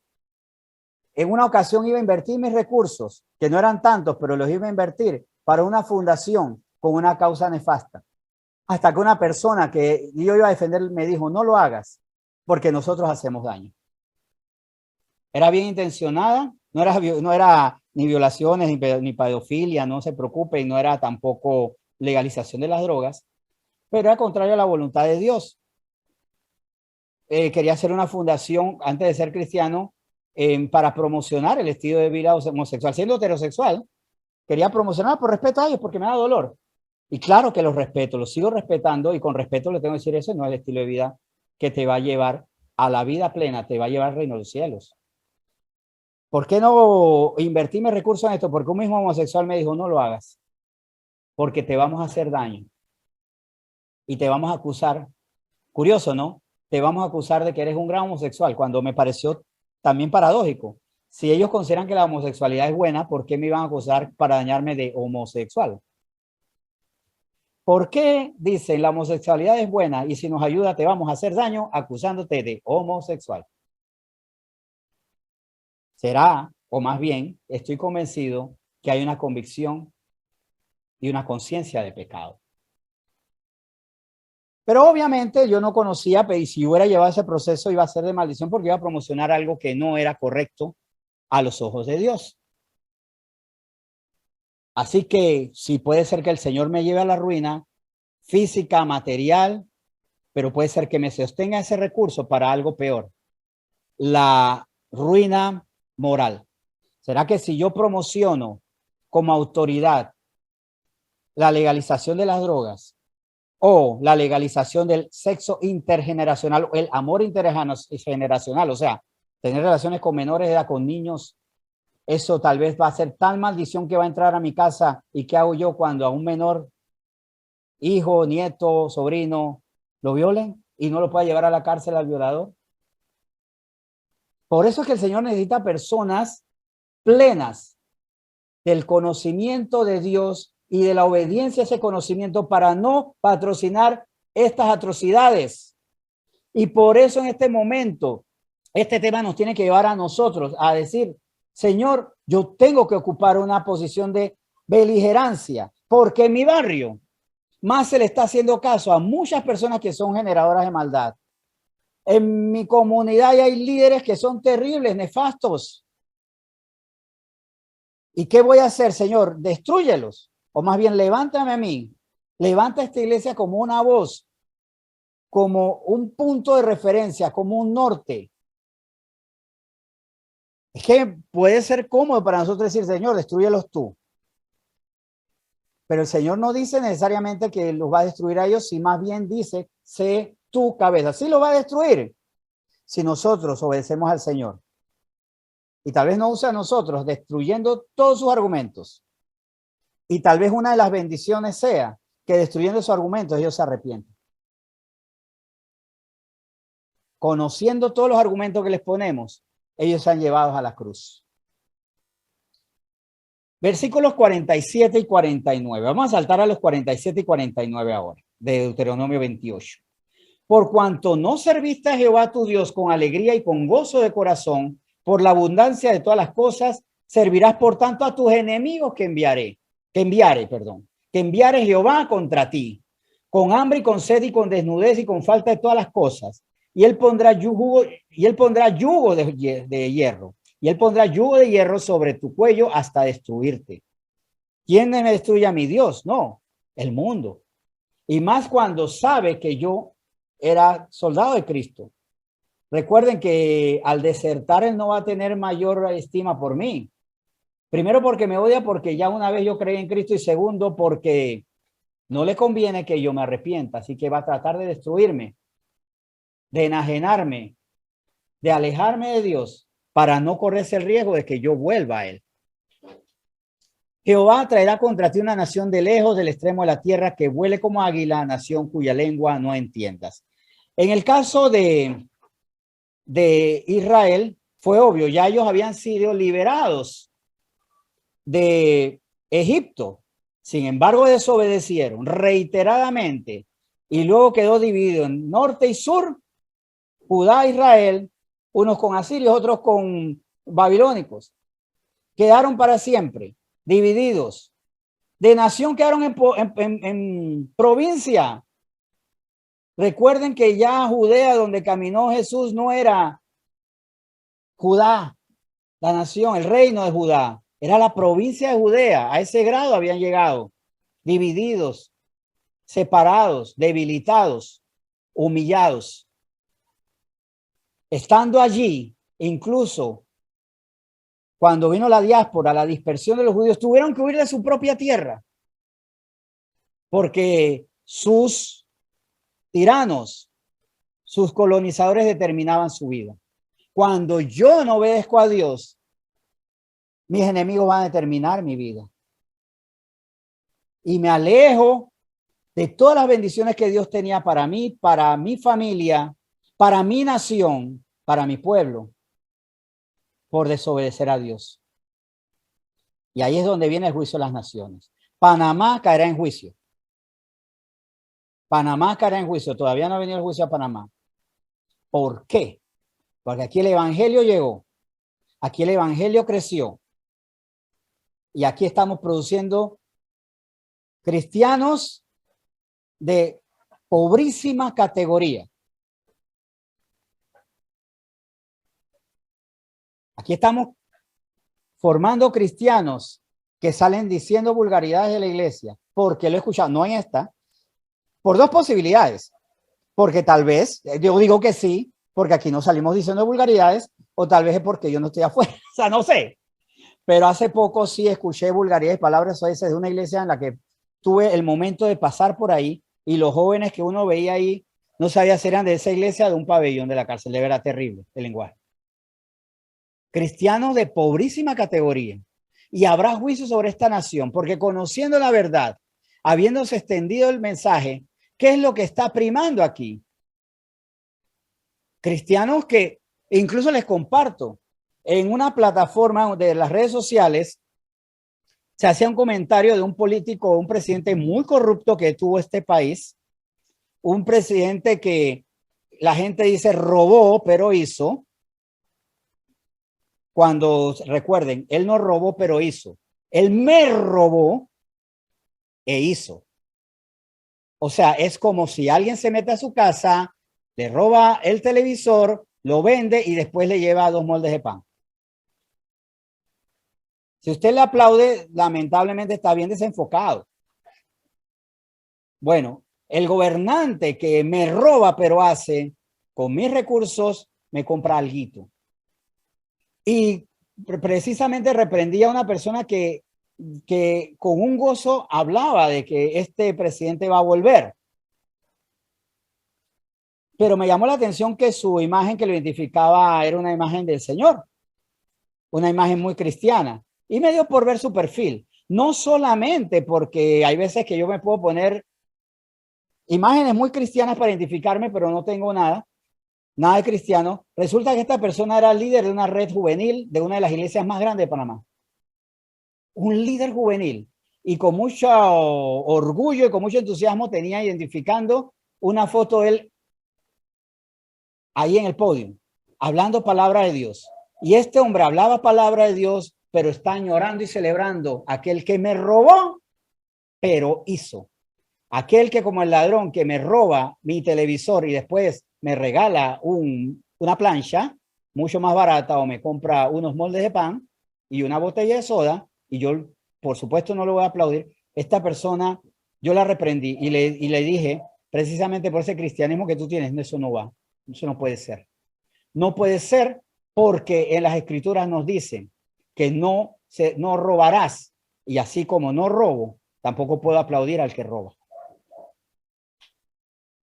en una ocasión iba a invertir mis recursos, que no eran tantos, pero los iba a invertir para una fundación con una causa nefasta. Hasta que una persona que yo iba a defender me dijo, no lo hagas, porque nosotros hacemos daño. Era bien intencionada, no era ni violaciones, ni pedofilia, no se preocupe, y no era tampoco legalización de las drogas, pero era contrario a la voluntad de Dios. Quería hacer una fundación, antes de ser cristiano, para promocionar el estilo de vida homosexual. Siendo heterosexual, quería promocionar por respeto a ellos, porque me da dolor. Y claro que los respeto, los sigo respetando, y con respeto le tengo que decir eso, no es el estilo de vida que te va a llevar a la vida plena, te va a llevar al reino de los cielos. ¿Por qué no invertí mis recursos en esto? Porque un mismo homosexual me dijo, no lo hagas, porque te vamos a hacer daño y te vamos a acusar. Curioso, ¿no? Te vamos a acusar de que eres un gran homosexual, cuando me pareció también paradójico. Si ellos consideran que la homosexualidad es buena, ¿por qué me iban a acusar para dañarme de homosexual? ¿Por qué dicen la homosexualidad es buena y si nos ayuda te vamos a hacer daño acusándote de homosexual? Será, o más bien, estoy convencido que hay una convicción y una conciencia de pecado. Pero obviamente yo no conocía, y si hubiera llevado ese proceso iba a ser de maldición porque iba a promocionar algo que no era correcto a los ojos de Dios. Así que sí puede ser que el Señor me lleve a la ruina física, material, pero puede ser que me sostenga ese recurso para algo peor, la ruina moral. ¿Será que si yo promociono como autoridad la legalización de las drogas o la legalización del sexo intergeneracional, o el amor intergeneracional, o sea, tener relaciones con menores de edad, con niños, eso tal vez va a ser tal maldición que va a entrar a mi casa? ¿Y qué hago yo cuando a un menor, hijo, nieto, sobrino, lo violen y no lo pueda llevar a la cárcel al violador? Por eso es que el Señor necesita personas plenas del conocimiento de Dios y de la obediencia a ese conocimiento para no patrocinar estas atrocidades. Y por eso en este momento, este tema nos tiene que llevar a nosotros a decir, Señor, yo tengo que ocupar una posición de beligerancia, porque en mi barrio más se le está haciendo caso a muchas personas que son generadoras de maldad. En mi comunidad hay líderes que son terribles, nefastos. ¿Y qué voy a hacer, Señor? Destrúyelos. O más bien, levántame a mí Levanta esta iglesia como una voz, como un punto de referencia, como un norte. Es que puede ser cómodo para nosotros decir, Señor, destrúyelos tú. Pero el Señor no dice necesariamente que los va a destruir a ellos, si más bien dice, sé tu cabeza. Sí lo va a destruir si nosotros obedecemos al Señor. Y tal vez no use a nosotros destruyendo todos sus argumentos. Y tal vez una de las bendiciones sea que destruyendo sus argumentos ellos se arrepienten. Conociendo todos los argumentos que les ponemos, ellos se han llevado a la cruz. Versículos 47 y 49. Vamos a saltar a los 47 y 49 ahora, de Deuteronomio 28. Por cuanto no serviste a Jehová tu Dios con alegría y con gozo de corazón, por la abundancia de todas las cosas, servirás por tanto a tus enemigos que enviare Jehová contra ti, con hambre y con sed y con desnudez y con falta de todas las cosas. Y él pondrá yugo de hierro. Y él pondrá yugo de hierro sobre tu cuello hasta destruirte. ¿Quién me destruye a mi Dios? No, el mundo. Y más cuando sabe que yo era soldado de Cristo. Recuerden que al desertar él no va a tener mayor estima por mí. Primero porque me odia porque ya una vez yo creí en Cristo y segundo porque no le conviene que yo me arrepienta. Así que va a tratar de destruirme, de enajenarme, de alejarme de Dios para no correrse el riesgo de que yo vuelva a él. Jehová traerá contra ti una nación de lejos del extremo de la tierra que vuele como águila, nación cuya lengua no entiendas. En el caso de Israel, fue obvio, ya ellos habían sido liberados de Egipto. Sin embargo, desobedecieron reiteradamente y luego quedó dividido en norte y sur, Judá e Israel, unos con asirios, otros con babilónicos. Quedaron para siempre divididos. De nación quedaron en provincia. Recuerden que ya Judea, donde caminó Jesús, no era Judá, la nación, el reino de Judá. Era la provincia de Judea. A ese grado habían llegado, divididos, separados, debilitados, humillados. Estando allí, incluso cuando vino la diáspora, la dispersión de los judíos, tuvieron que huir de su propia tierra porque sus tiranos, sus colonizadores determinaban su vida. Cuando yo no obedezco a Dios, mis enemigos van a determinar mi vida. Y me alejo de todas las bendiciones que Dios tenía para mí, para mi familia, para mi nación, para mi pueblo, por desobedecer a Dios. Y ahí es donde viene el juicio de las naciones. Panamá caerá en juicio. Panamá caerá en juicio. Todavía no ha venido el juicio a Panamá. ¿Por qué? Porque aquí el evangelio llegó. Aquí el evangelio creció. Y aquí estamos produciendo cristianos de pobrísima categoría. Aquí estamos formando cristianos que salen diciendo vulgaridades de la iglesia, porque lo he escuchado, no en esta, por dos posibilidades. Porque tal vez, yo digo que sí, porque aquí no salimos diciendo vulgaridades, o tal vez es porque yo no estoy afuera, o sea, no sé. Pero hace poco sí escuché vulgaridades y palabras de una iglesia en la que tuve el momento de pasar por ahí y los jóvenes que uno veía ahí no sabía si eran de esa iglesia o de un pabellón de la cárcel. De verdad, terrible el lenguaje. Cristianos de pobrísima categoría. Y habrá juicio sobre esta nación, porque conociendo la verdad, habiéndose extendido el mensaje, ¿qué es lo que está primando aquí? Cristianos que incluso les comparto en una plataforma de las redes sociales, se hacía un comentario de un político, un presidente muy corrupto que tuvo este país, un presidente que la gente dice robó, pero hizo. Cuando recuerden, él no robó, pero hizo. Él me robó e hizo. O sea, es como si alguien se mete a su casa, le roba el televisor, lo vende y después le lleva 2 moldes de pan. Si usted le aplaude, lamentablemente está bien desenfocado. Bueno, el gobernante que me roba, pero hace con mis recursos, me compra alguito. Y precisamente reprendía a una persona que con un gozo hablaba de que este presidente va a volver. Pero me llamó la atención que su imagen que lo identificaba era una imagen del Señor, una imagen muy cristiana. Y me dio por ver su perfil. No solamente porque hay veces que yo me puedo poner imágenes muy cristianas para identificarme, pero no tengo nada de cristiano. Resulta que esta persona era líder de una red juvenil de una de las iglesias más grandes de Panamá. Un líder juvenil. Y con mucho orgullo y con mucho entusiasmo tenía identificando una foto de él ahí en el podio, hablando palabra de Dios. Y este hombre hablaba palabra de Dios, pero está añorando y celebrando aquel que me robó, pero hizo. Aquel que como el ladrón que me roba mi televisor y después me regala una plancha mucho más barata o me compra unos moldes de pan y una botella de soda y yo, por supuesto, no lo voy a aplaudir. Esta persona, yo la reprendí y le dije, precisamente por ese cristianismo que tú tienes, eso no va, eso no puede ser. No puede ser porque en las escrituras nos dicen que no robarás y así como no robo, tampoco puedo aplaudir al que roba.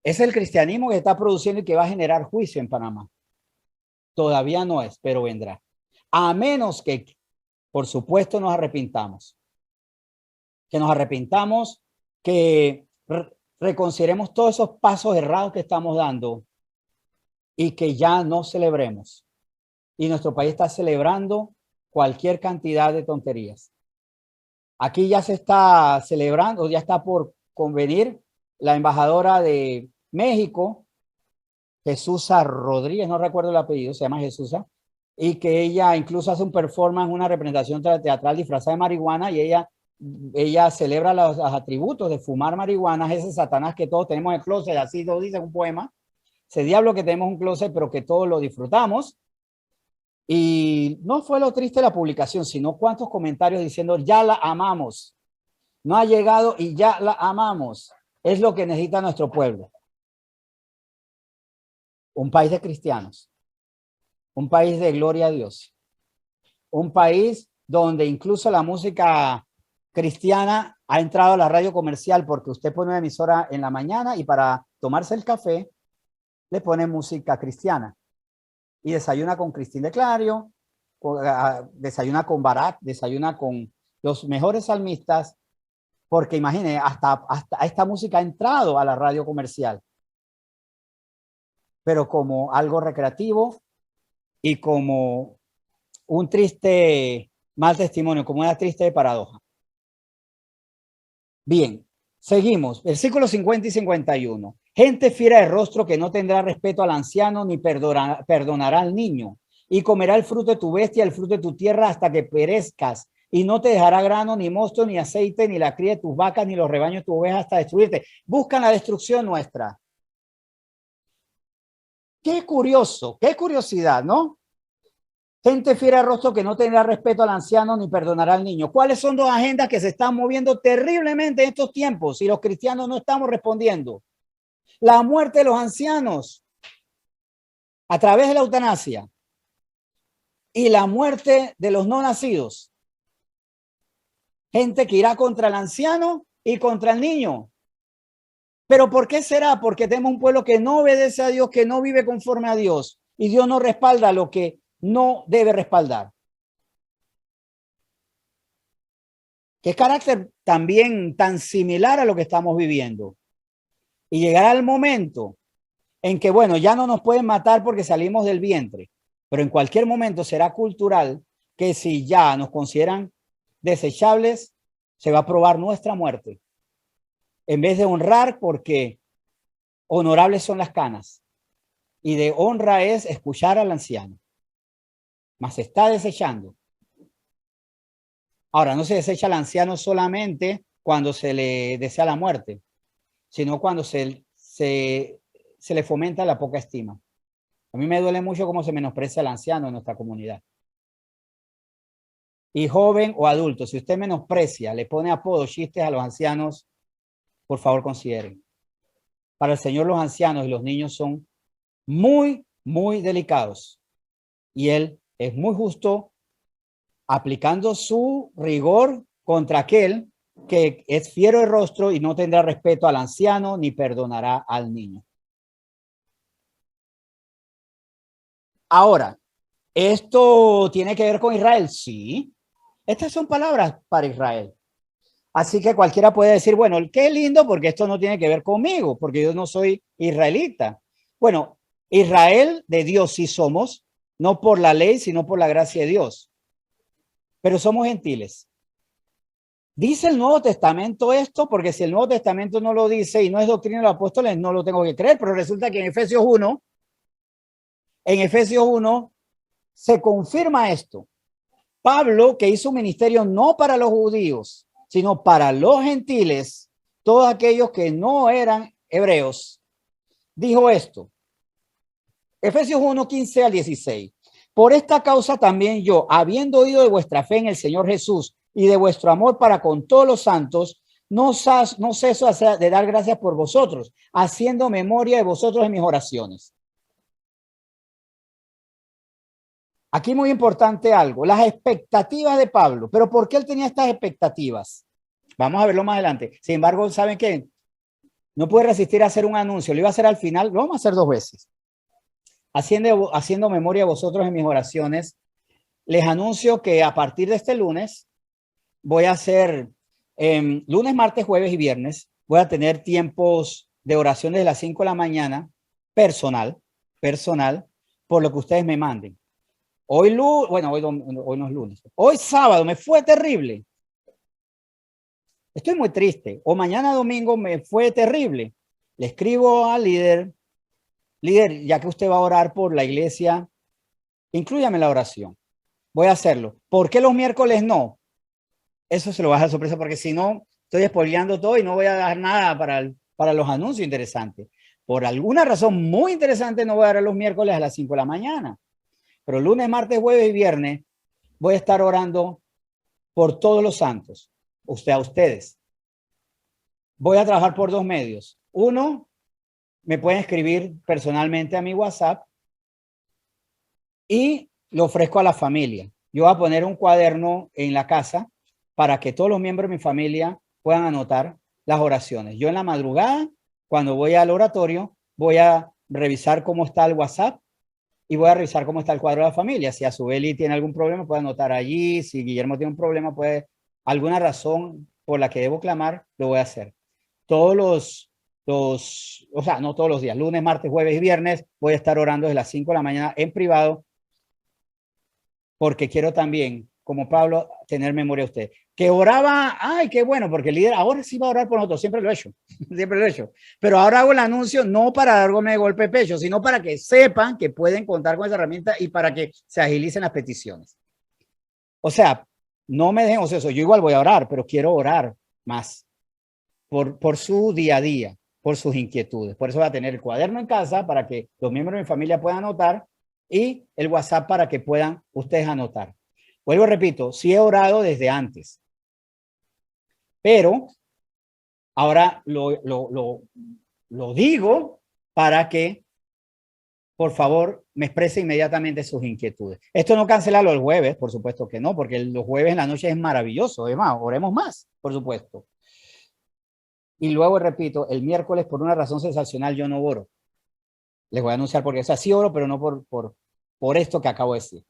Es el cristianismo que está produciendo y que va a generar juicio en Panamá. Todavía no es, pero vendrá. A menos que, por supuesto, nos arrepintamos. Que nos arrepintamos, que reconsideremos todos esos pasos errados que estamos dando y que ya no celebremos. Y nuestro país está celebrando cualquier cantidad de tonterías. Aquí ya se está celebrando, ya está por convenir la embajadora de México, Jesusa Rodríguez, no recuerdo el apellido, se llama Jesusa, y que ella incluso hace un performance, una representación teatral disfrazada de marihuana y ella celebra los atributos de fumar marihuana, ese Satanás que todos tenemos en el closet, así lo dice un poema, ese diablo que tenemos en un closet, pero que todos lo disfrutamos. Y no fue lo triste de la publicación, sino cuántos comentarios diciendo, ya la amamos, no ha llegado y ya la amamos. Es lo que necesita nuestro pueblo. Un país de cristianos, un país de gloria a Dios, un país donde incluso la música cristiana ha entrado a la radio comercial porque usted pone una emisora en la mañana y para tomarse el café le pone música cristiana y desayuna con Cristín de Clario, desayuna con Barak, desayuna con los mejores salmistas, porque imagine, hasta esta música ha entrado a la radio comercial, pero como algo recreativo y como un triste mal testimonio, como una triste paradoja. Bien, seguimos. Versículos 50 y 51. Gente fiera de rostro que no tendrá respeto al anciano ni perdonará al niño, y comerá el fruto de tu bestia, el fruto de tu tierra hasta que perezcas, y no te dejará grano, ni mosto, ni aceite, ni la cría de tus vacas, ni los rebaños de tu oveja hasta destruirte. Buscan la destrucción nuestra. Qué curioso, qué curiosidad, ¿no? Gente fiera de rostro que no tendrá respeto al anciano ni perdonará al niño. ¿Cuáles son dos agendas que se están moviendo terriblemente en estos tiempos y los cristianos no estamos respondiendo? La muerte de los ancianos a través de la eutanasia y la muerte de los no nacidos. Gente que irá contra el anciano y contra el niño. ¿Pero por qué será? Porque tenemos un pueblo que no obedece a Dios, que no vive conforme a Dios y Dios no respalda lo que no debe respaldar. Qué carácter también tan similar a lo que estamos viviendo. Y llegará el momento en que, bueno, ya no nos pueden matar porque salimos del vientre, pero en cualquier momento será cultural que si ya nos consideran desechables, se va a probar nuestra muerte. En vez de honrar, porque honorables son las canas. Y de honra es escuchar al anciano. Mas se está desechando. Ahora, no se desecha al anciano solamente cuando se le desea la muerte, sino cuando se le fomenta la poca estima. A mí me duele mucho cómo se menosprecia al anciano en nuestra comunidad. Y joven o adulto, si usted menosprecia, le pone apodos, chistes a los ancianos, por favor consideren. Para el Señor los ancianos y los niños son muy, muy delicados. Y Él es muy justo aplicando su rigor contra aquel que es fiero de rostro y no tendrá respeto al anciano ni perdonará al niño. Ahora, ¿esto tiene que ver con Israel? Sí. Estas son palabras para Israel. Así que cualquiera puede decir, bueno, qué lindo porque esto no tiene que ver conmigo, porque yo no soy israelita. Bueno, Israel de Dios sí somos, no por la ley, sino por la gracia de Dios. Pero somos gentiles. ¿Dice el Nuevo Testamento esto? Porque si el Nuevo Testamento no lo dice y no es doctrina de los apóstoles, no lo tengo que creer, pero resulta que en Efesios 1 se confirma esto. Pablo, que hizo un ministerio no para los judíos, sino para los gentiles, todos aquellos que no eran hebreos, dijo esto. Efesios 1:15 al 16. Por esta causa también yo, habiendo oído de vuestra fe en el Señor Jesús y de vuestro amor para con todos los santos, no ceso de dar gracias por vosotros, haciendo memoria de vosotros en mis oraciones. Aquí muy importante algo, las expectativas de Pablo. ¿Pero por qué él tenía estas expectativas? Vamos a verlo más adelante. Sin embargo, ¿saben qué? No puede resistir a hacer un anuncio. Lo iba a hacer al final, lo vamos a hacer 2 veces. Haciendo memoria de vosotros en mis oraciones, les anuncio que a partir de este lunes voy a hacer lunes, martes, jueves y viernes. Voy a tener tiempos de oración desde las 5 de la mañana, personal, por lo que ustedes me manden. Hoy no es lunes. Hoy sábado me fue terrible. Estoy muy triste. O mañana domingo me fue terrible. Le escribo al líder, ya que usted va a orar por la iglesia, inclúyame en la oración. Voy a hacerlo. ¿Por qué los miércoles no? Eso se lo va a dar sorpresa porque si no, estoy spoileando todo y no voy a dar nada para los anuncios interesantes. Por alguna razón muy interesante no voy a dar los miércoles a las 5 de la mañana. Pero lunes, martes, jueves y viernes voy a estar orando por todos los santos, a ustedes. Voy a trabajar por 2 medios. Uno, me pueden escribir personalmente a mi WhatsApp y lo ofrezco a la familia. Yo voy a poner un cuaderno en la casa para que todos los miembros de mi familia puedan anotar las oraciones. Yo en la madrugada, cuando voy al oratorio, voy a revisar cómo está el WhatsApp y voy a revisar cómo está el cuadro de la familia. Si Azubeli tiene algún problema, puede anotar allí. Si Guillermo tiene un problema, alguna razón por la que debo clamar, lo voy a hacer. No todos los días, lunes, martes, jueves y viernes, voy a estar orando desde las 5 de la mañana en privado, porque quiero también, como Pablo, tener memoria de usted. Que oraba, ay, qué bueno, porque el líder ahora sí va a orar por nosotros, siempre lo he hecho, siempre lo he hecho. Pero ahora hago el anuncio no para darme de golpe de pecho, sino para que sepan que pueden contar con esa herramienta y para que se agilicen las peticiones. O sea, no me dejen ocioso, yo igual voy a orar, pero quiero orar más por su día a día, por sus inquietudes. Por eso voy a tener el cuaderno en casa para que los miembros de mi familia puedan anotar y el WhatsApp para que puedan ustedes anotar. Vuelvo, repito, sí he orado desde antes, pero ahora lo digo para que, por favor, me exprese inmediatamente sus inquietudes. Esto no cancela los jueves, por supuesto que no, porque los jueves en la noche es maravilloso. Además, oremos más, por supuesto. Y luego, repito, el miércoles, por una razón sensacional, yo no oro. Les voy a anunciar porque, o sea, sí oro, pero no por esto que acabo de decir.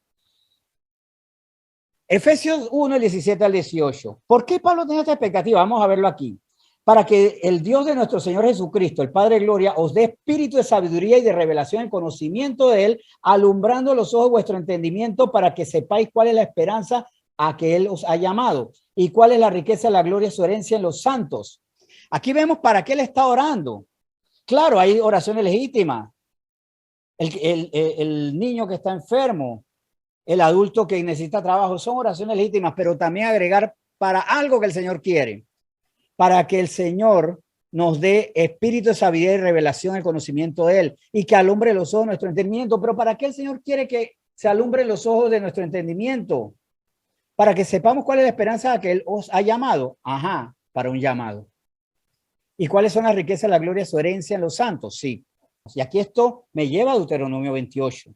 Efesios 1, el 17 al 18. ¿Por qué Pablo tenía esta expectativa? Vamos a verlo aquí. Para que el Dios de nuestro Señor Jesucristo, el Padre de Gloria, os dé espíritu de sabiduría y de revelación en conocimiento de Él, alumbrando los ojos de vuestro entendimiento para que sepáis cuál es la esperanza a que Él os ha llamado y cuál es la riqueza de la gloria de su herencia en los santos. Aquí vemos para qué Él está orando. Claro, hay oraciones legítimas. El niño que está enfermo, el adulto que necesita trabajo, son oraciones legítimas, pero también agregar para algo que el Señor quiere, para que el Señor nos dé espíritu de sabiduría y revelación, el conocimiento de Él, y que alumbre los ojos de nuestro entendimiento. Pero ¿para qué el Señor quiere que se alumbren los ojos de nuestro entendimiento? Para que sepamos cuál es la esperanza a que Él os ha llamado. Ajá, para un llamado. ¿Y cuáles son las riquezas de la gloria de su herencia en los santos? Sí. Y aquí esto me lleva a Deuteronomio 28.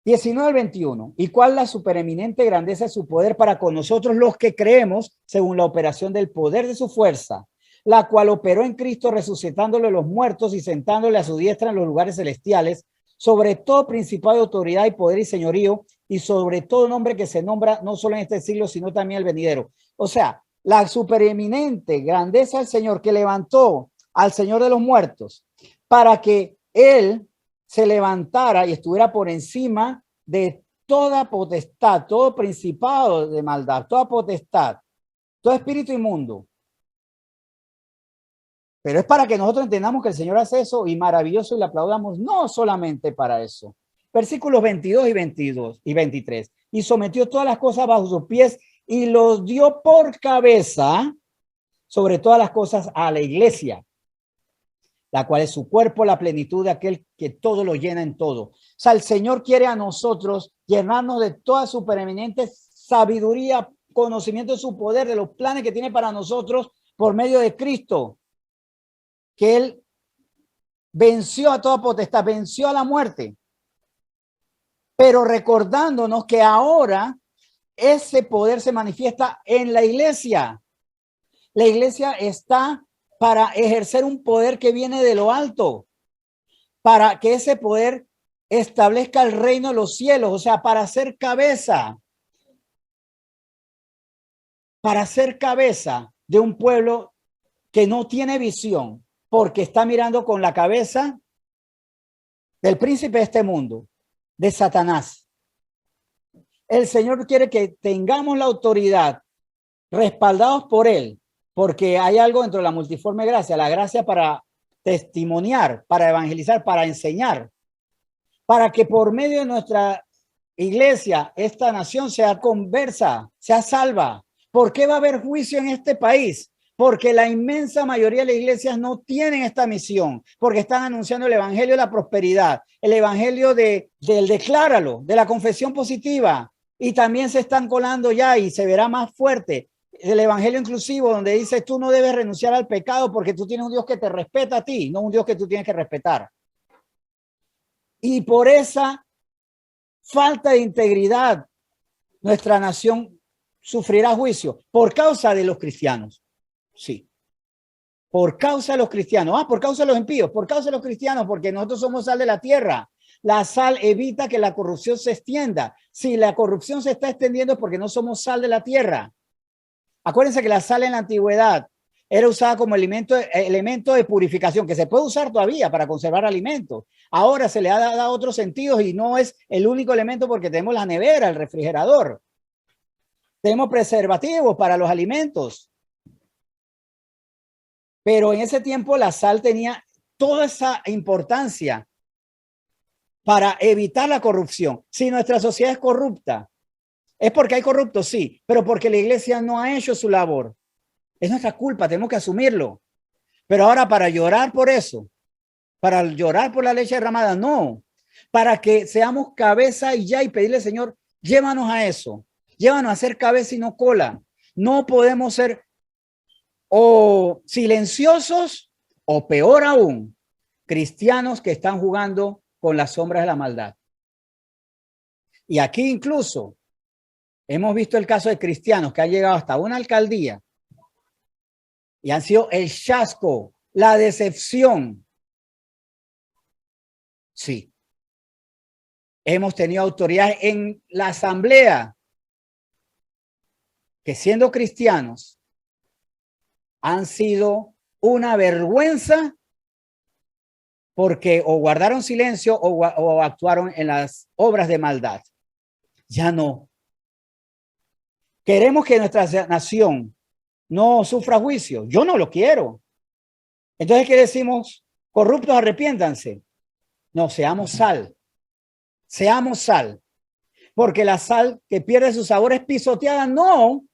19 al 21. ¿Y cuál la supereminente grandeza de su poder para con nosotros los que creemos según la operación del poder de su fuerza, la cual operó en Cristo resucitándole los muertos y sentándole a su diestra en los lugares celestiales, sobre todo principado de autoridad y poder y señorío, y sobre todo nombre que se nombra no solo en este siglo, sino también el venidero? O sea, la supereminente grandeza del Señor que levantó al Señor de los muertos para que Él se levantara y estuviera por encima de toda potestad, todo principado de maldad, toda potestad, todo espíritu inmundo. Pero es para que nosotros entendamos que el Señor hace eso y maravilloso y le aplaudamos, no solamente para eso. Versículos 22 y 22 y 23. Y sometió todas las cosas bajo sus pies y los dio por cabeza sobre todas las cosas a la iglesia, la cual es su cuerpo, la plenitud de aquel que todo lo llena en todo. O sea, el Señor quiere a nosotros llenarnos de toda su preeminente sabiduría, conocimiento de su poder, de los planes que tiene para nosotros por medio de Cristo, que Él venció a toda potestad, venció a la muerte, pero recordándonos que ahora ese poder se manifiesta en la iglesia. La iglesia está para ejercer un poder que viene de lo alto, para que ese poder establezca el reino de los cielos, o sea, para ser cabeza de un pueblo que no tiene visión, porque está mirando con la cabeza del príncipe de este mundo, de Satanás. El Señor quiere que tengamos la autoridad, respaldados por Él, porque hay algo dentro de la multiforme gracia, la gracia para testimoniar, para evangelizar, para enseñar, para que por medio de nuestra iglesia, esta nación sea conversa, sea salva. ¿Por qué va a haber juicio en este país? Porque la inmensa mayoría de las iglesias no tienen esta misión, porque están anunciando el evangelio de la prosperidad, el evangelio del decláralo, de la confesión positiva, y también se están colando ya y se verá más fuerte el evangelio inclusivo, donde dice tú no debes renunciar al pecado porque tú tienes un Dios que te respeta a ti, no un Dios que tú tienes que respetar. Y por esa falta de integridad, nuestra nación sufrirá juicio por causa de los cristianos. Sí. Por causa de los cristianos. Por causa de los impíos. Por causa de los cristianos, porque nosotros somos sal de la tierra. La sal evita que la corrupción se extienda. Si la corrupción se está extendiendo es porque no somos sal de la tierra. Acuérdense que la sal en la antigüedad era usada como elemento de purificación, que se puede usar todavía para conservar alimentos. Ahora se le ha dado otros sentidos y no es el único elemento porque tenemos la nevera, el refrigerador. Tenemos preservativos para los alimentos. Pero en ese tiempo la sal tenía toda esa importancia para evitar la corrupción. Si nuestra sociedad es corrupta, es porque hay corruptos, sí, pero porque la iglesia no ha hecho su labor. Es nuestra culpa, tenemos que asumirlo. Pero ahora para llorar por eso, para llorar por la leche derramada, no. Para que seamos cabeza y ya y pedirle, Señor, llévanos a eso. Llévanos a ser cabeza y no cola. No podemos ser o silenciosos o peor aún, cristianos que están jugando con las sombras de la maldad. Y aquí incluso hemos visto el caso de cristianos que han llegado hasta una alcaldía y han sido el chasco, la decepción. Sí. Hemos tenido autoridades en la asamblea que siendo cristianos han sido una vergüenza porque o guardaron silencio o actuaron en las obras de maldad. Ya no. Queremos que nuestra nación no sufra juicio. Yo no lo quiero. Entonces, ¿qué decimos? Corruptos, arrepiéntanse. No, seamos sal. Seamos sal. Porque la sal que pierde su sabor es pisoteada. No.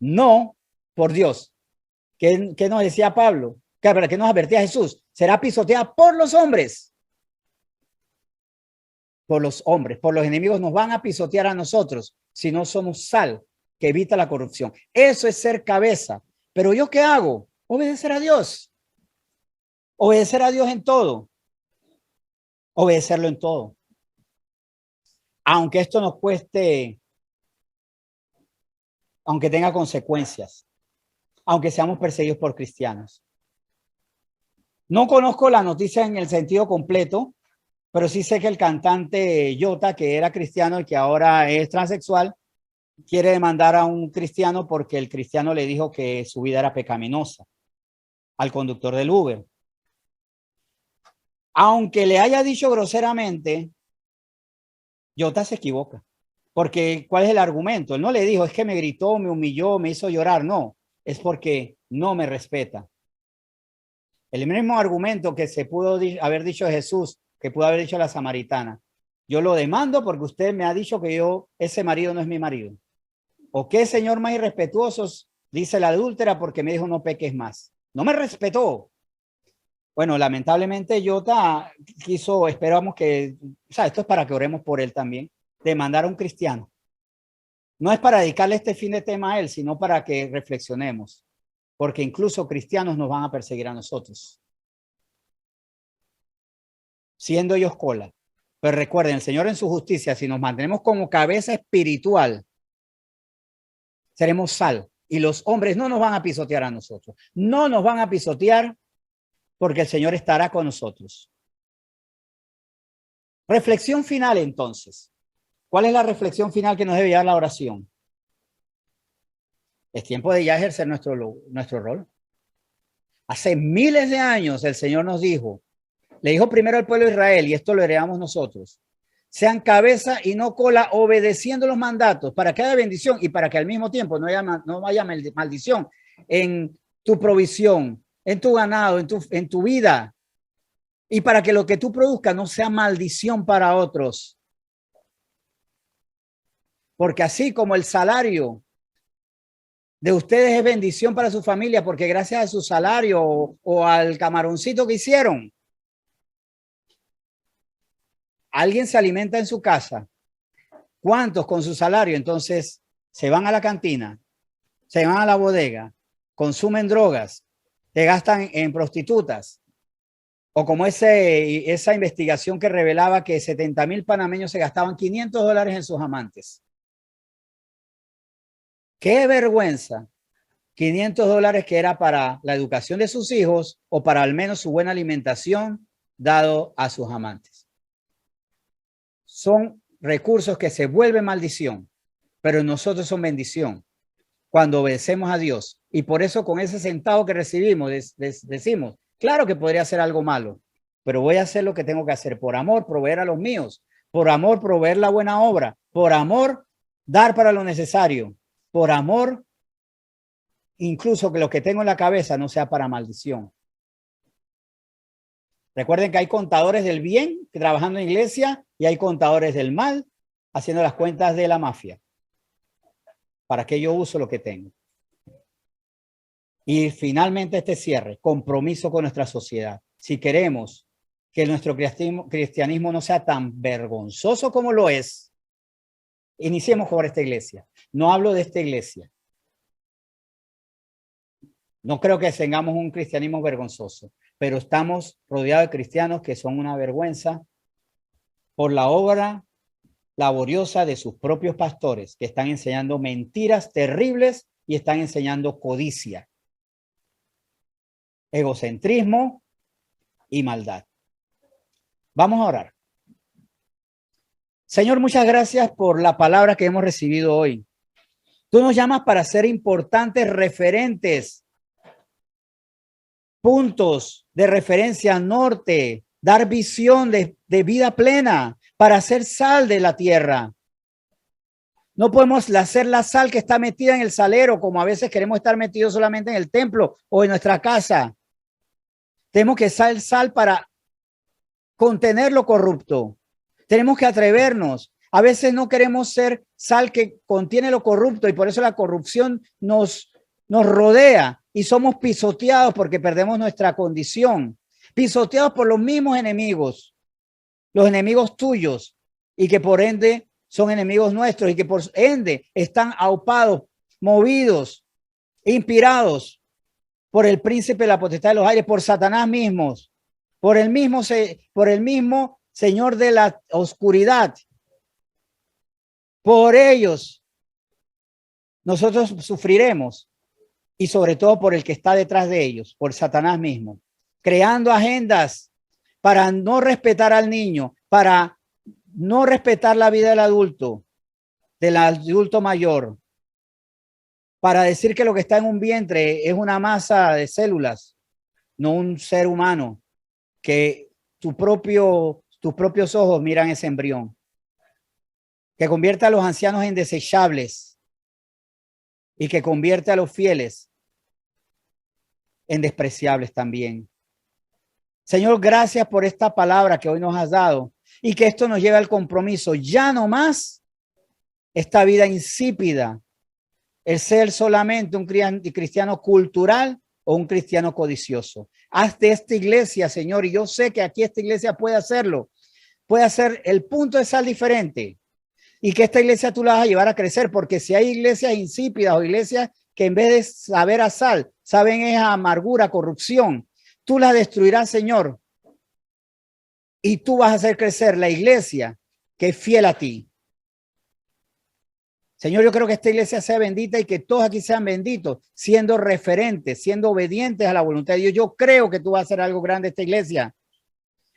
No, por Dios. ¿Qué nos decía Pablo? ¿Qué nos advertía Jesús? Será pisoteada por los hombres. Por los hombres, por los enemigos nos van a pisotear a nosotros si no somos sal que evita la corrupción. Eso es ser cabeza. Pero ¿yo qué hago? Obedecer a Dios. Obedecer a Dios en todo. Obedecerlo en todo. Aunque esto nos cueste, aunque tenga consecuencias, aunque seamos perseguidos por cristianos. No conozco la noticia en el sentido completo, pero sí sé que el cantante Jota, que era cristiano y que ahora es transexual, quiere demandar a un cristiano porque el cristiano le dijo que su vida era pecaminosa al conductor del Uber. Aunque le haya dicho groseramente, Jota se equivoca. Porque, ¿cuál es el argumento? Él no le dijo, es que me gritó, me humilló, me hizo llorar. No, es porque no me respeta. El mismo argumento que se pudo haber dicho Jesús, que pudo haber dicho la samaritana. Yo lo demando porque usted me ha dicho que ese marido no es mi marido. ¿O qué señor más irrespetuoso? Dice la adúltera porque me dijo no peques más. No me respetó. Bueno, lamentablemente Jota quiso, esperamos que, o sea, esto es para que oremos por él también, demandar a un cristiano. No es para dedicarle este fin de tema a él, sino para que reflexionemos, porque incluso cristianos nos van a perseguir a nosotros, siendo ellos cola. Pero recuerden, el Señor en su justicia, si nos mantenemos como cabeza espiritual, seremos sal. Y los hombres no nos van a pisotear a nosotros. No nos van a pisotear porque el Señor estará con nosotros. Reflexión final, entonces. ¿Cuál es la reflexión final que nos debe llevar la oración? Es tiempo de ya ejercer nuestro rol. Hace miles de años el Señor nos dijo, le dijo primero al pueblo de Israel, y esto lo heredamos nosotros, sean cabeza y no cola, obedeciendo los mandatos, para que haya bendición y para que al mismo tiempo no haya maldición en tu provisión, en tu ganado, en tu vida, y para que lo que tú produzcas no sea maldición para otros. Porque así como el salario de ustedes es bendición para su familia, porque gracias a su salario o al camaroncito que hicieron, alguien se alimenta en su casa. ¿Cuántos con su salario? Entonces se van a la cantina, se van a la bodega, consumen drogas, te gastan en prostitutas. O como esa investigación que revelaba que 70,000 panameños se gastaban $500 en sus amantes. ¡Qué vergüenza! $500 que era para la educación de sus hijos o para al menos su buena alimentación dado a sus amantes. Son recursos que se vuelven maldición, pero nosotros son bendición cuando obedecemos a Dios. Y por eso con ese centavo que recibimos decimos, claro que podría hacer algo malo, pero voy a hacer lo que tengo que hacer. Por amor, proveer a los míos. Por amor, proveer la buena obra. Por amor, dar para lo necesario. Por amor, incluso que lo que tengo en la cabeza no sea para maldición. Recuerden que hay contadores del bien trabajando en iglesia y hay contadores del mal haciendo las cuentas de la mafia. ¿Para qué yo uso lo que tengo? Y finalmente este cierre, compromiso con nuestra sociedad. Si queremos que nuestro cristianismo no sea tan vergonzoso como lo es, iniciemos por esta iglesia. No hablo de esta iglesia. No creo que tengamos un cristianismo vergonzoso, pero estamos rodeados de cristianos que son una vergüenza por la obra laboriosa de sus propios pastores, que están enseñando mentiras terribles y están enseñando codicia, egocentrismo y maldad. Vamos a orar. Señor, muchas gracias por la palabra que hemos recibido hoy. Tú nos llamas para ser importantes referentes, puntos de referencia norte, dar visión de vida plena para hacer sal de la tierra. No podemos hacer la sal que está metida en el salero, como a veces queremos estar metidos solamente en el templo o en nuestra casa. Tenemos que ser sal para contener lo corrupto. Tenemos que atrevernos. A veces no queremos ser sal que contiene lo corrupto y por eso la corrupción nos rodea y somos pisoteados porque perdemos nuestra condición. Pisoteados por los mismos enemigos, los enemigos tuyos y que por ende son enemigos nuestros y que por ende están aupados, movidos, inspirados por el príncipe de la potestad de los aires, por Satanás mismos, por el mismo Señor de la oscuridad. Por ellos nosotros sufriremos, y sobre todo por el que está detrás de ellos, por Satanás mismo, creando agendas para no respetar al niño, para no respetar la vida del adulto mayor, para decir que lo que está en un vientre es una masa de células, no un ser humano, que tus propios ojos miran ese embrión, que convierte a los ancianos en desechables y que convierte a los fieles en despreciables también. Señor, gracias por esta palabra que hoy nos has dado y que esto nos lleve al compromiso. Ya no más esta vida insípida, el ser solamente un cristiano cultural o un cristiano codicioso. Haz de esta iglesia, Señor, y yo sé que aquí esta iglesia puede hacerlo, puede hacer el punto de sal diferente, y que esta iglesia tú la vas a llevar a crecer, porque si hay iglesias insípidas o iglesias que en vez de saber a sal, saben es a amargura, corrupción, tú las destruirás, Señor, y tú vas a hacer crecer la iglesia que es fiel a ti. Señor, yo creo que esta iglesia sea bendita y que todos aquí sean benditos, siendo referentes, siendo obedientes a la voluntad de Dios. Yo creo que tú vas a hacer algo grande esta iglesia.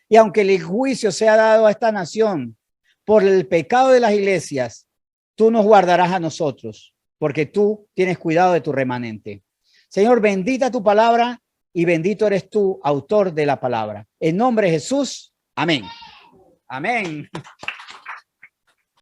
Y aunque el juicio sea dado a esta nación por el pecado de las iglesias, tú nos guardarás a nosotros, porque tú tienes cuidado de tu remanente. Señor, bendita tu palabra y bendito eres tú, autor de la palabra. En nombre de Jesús, amén. Amén.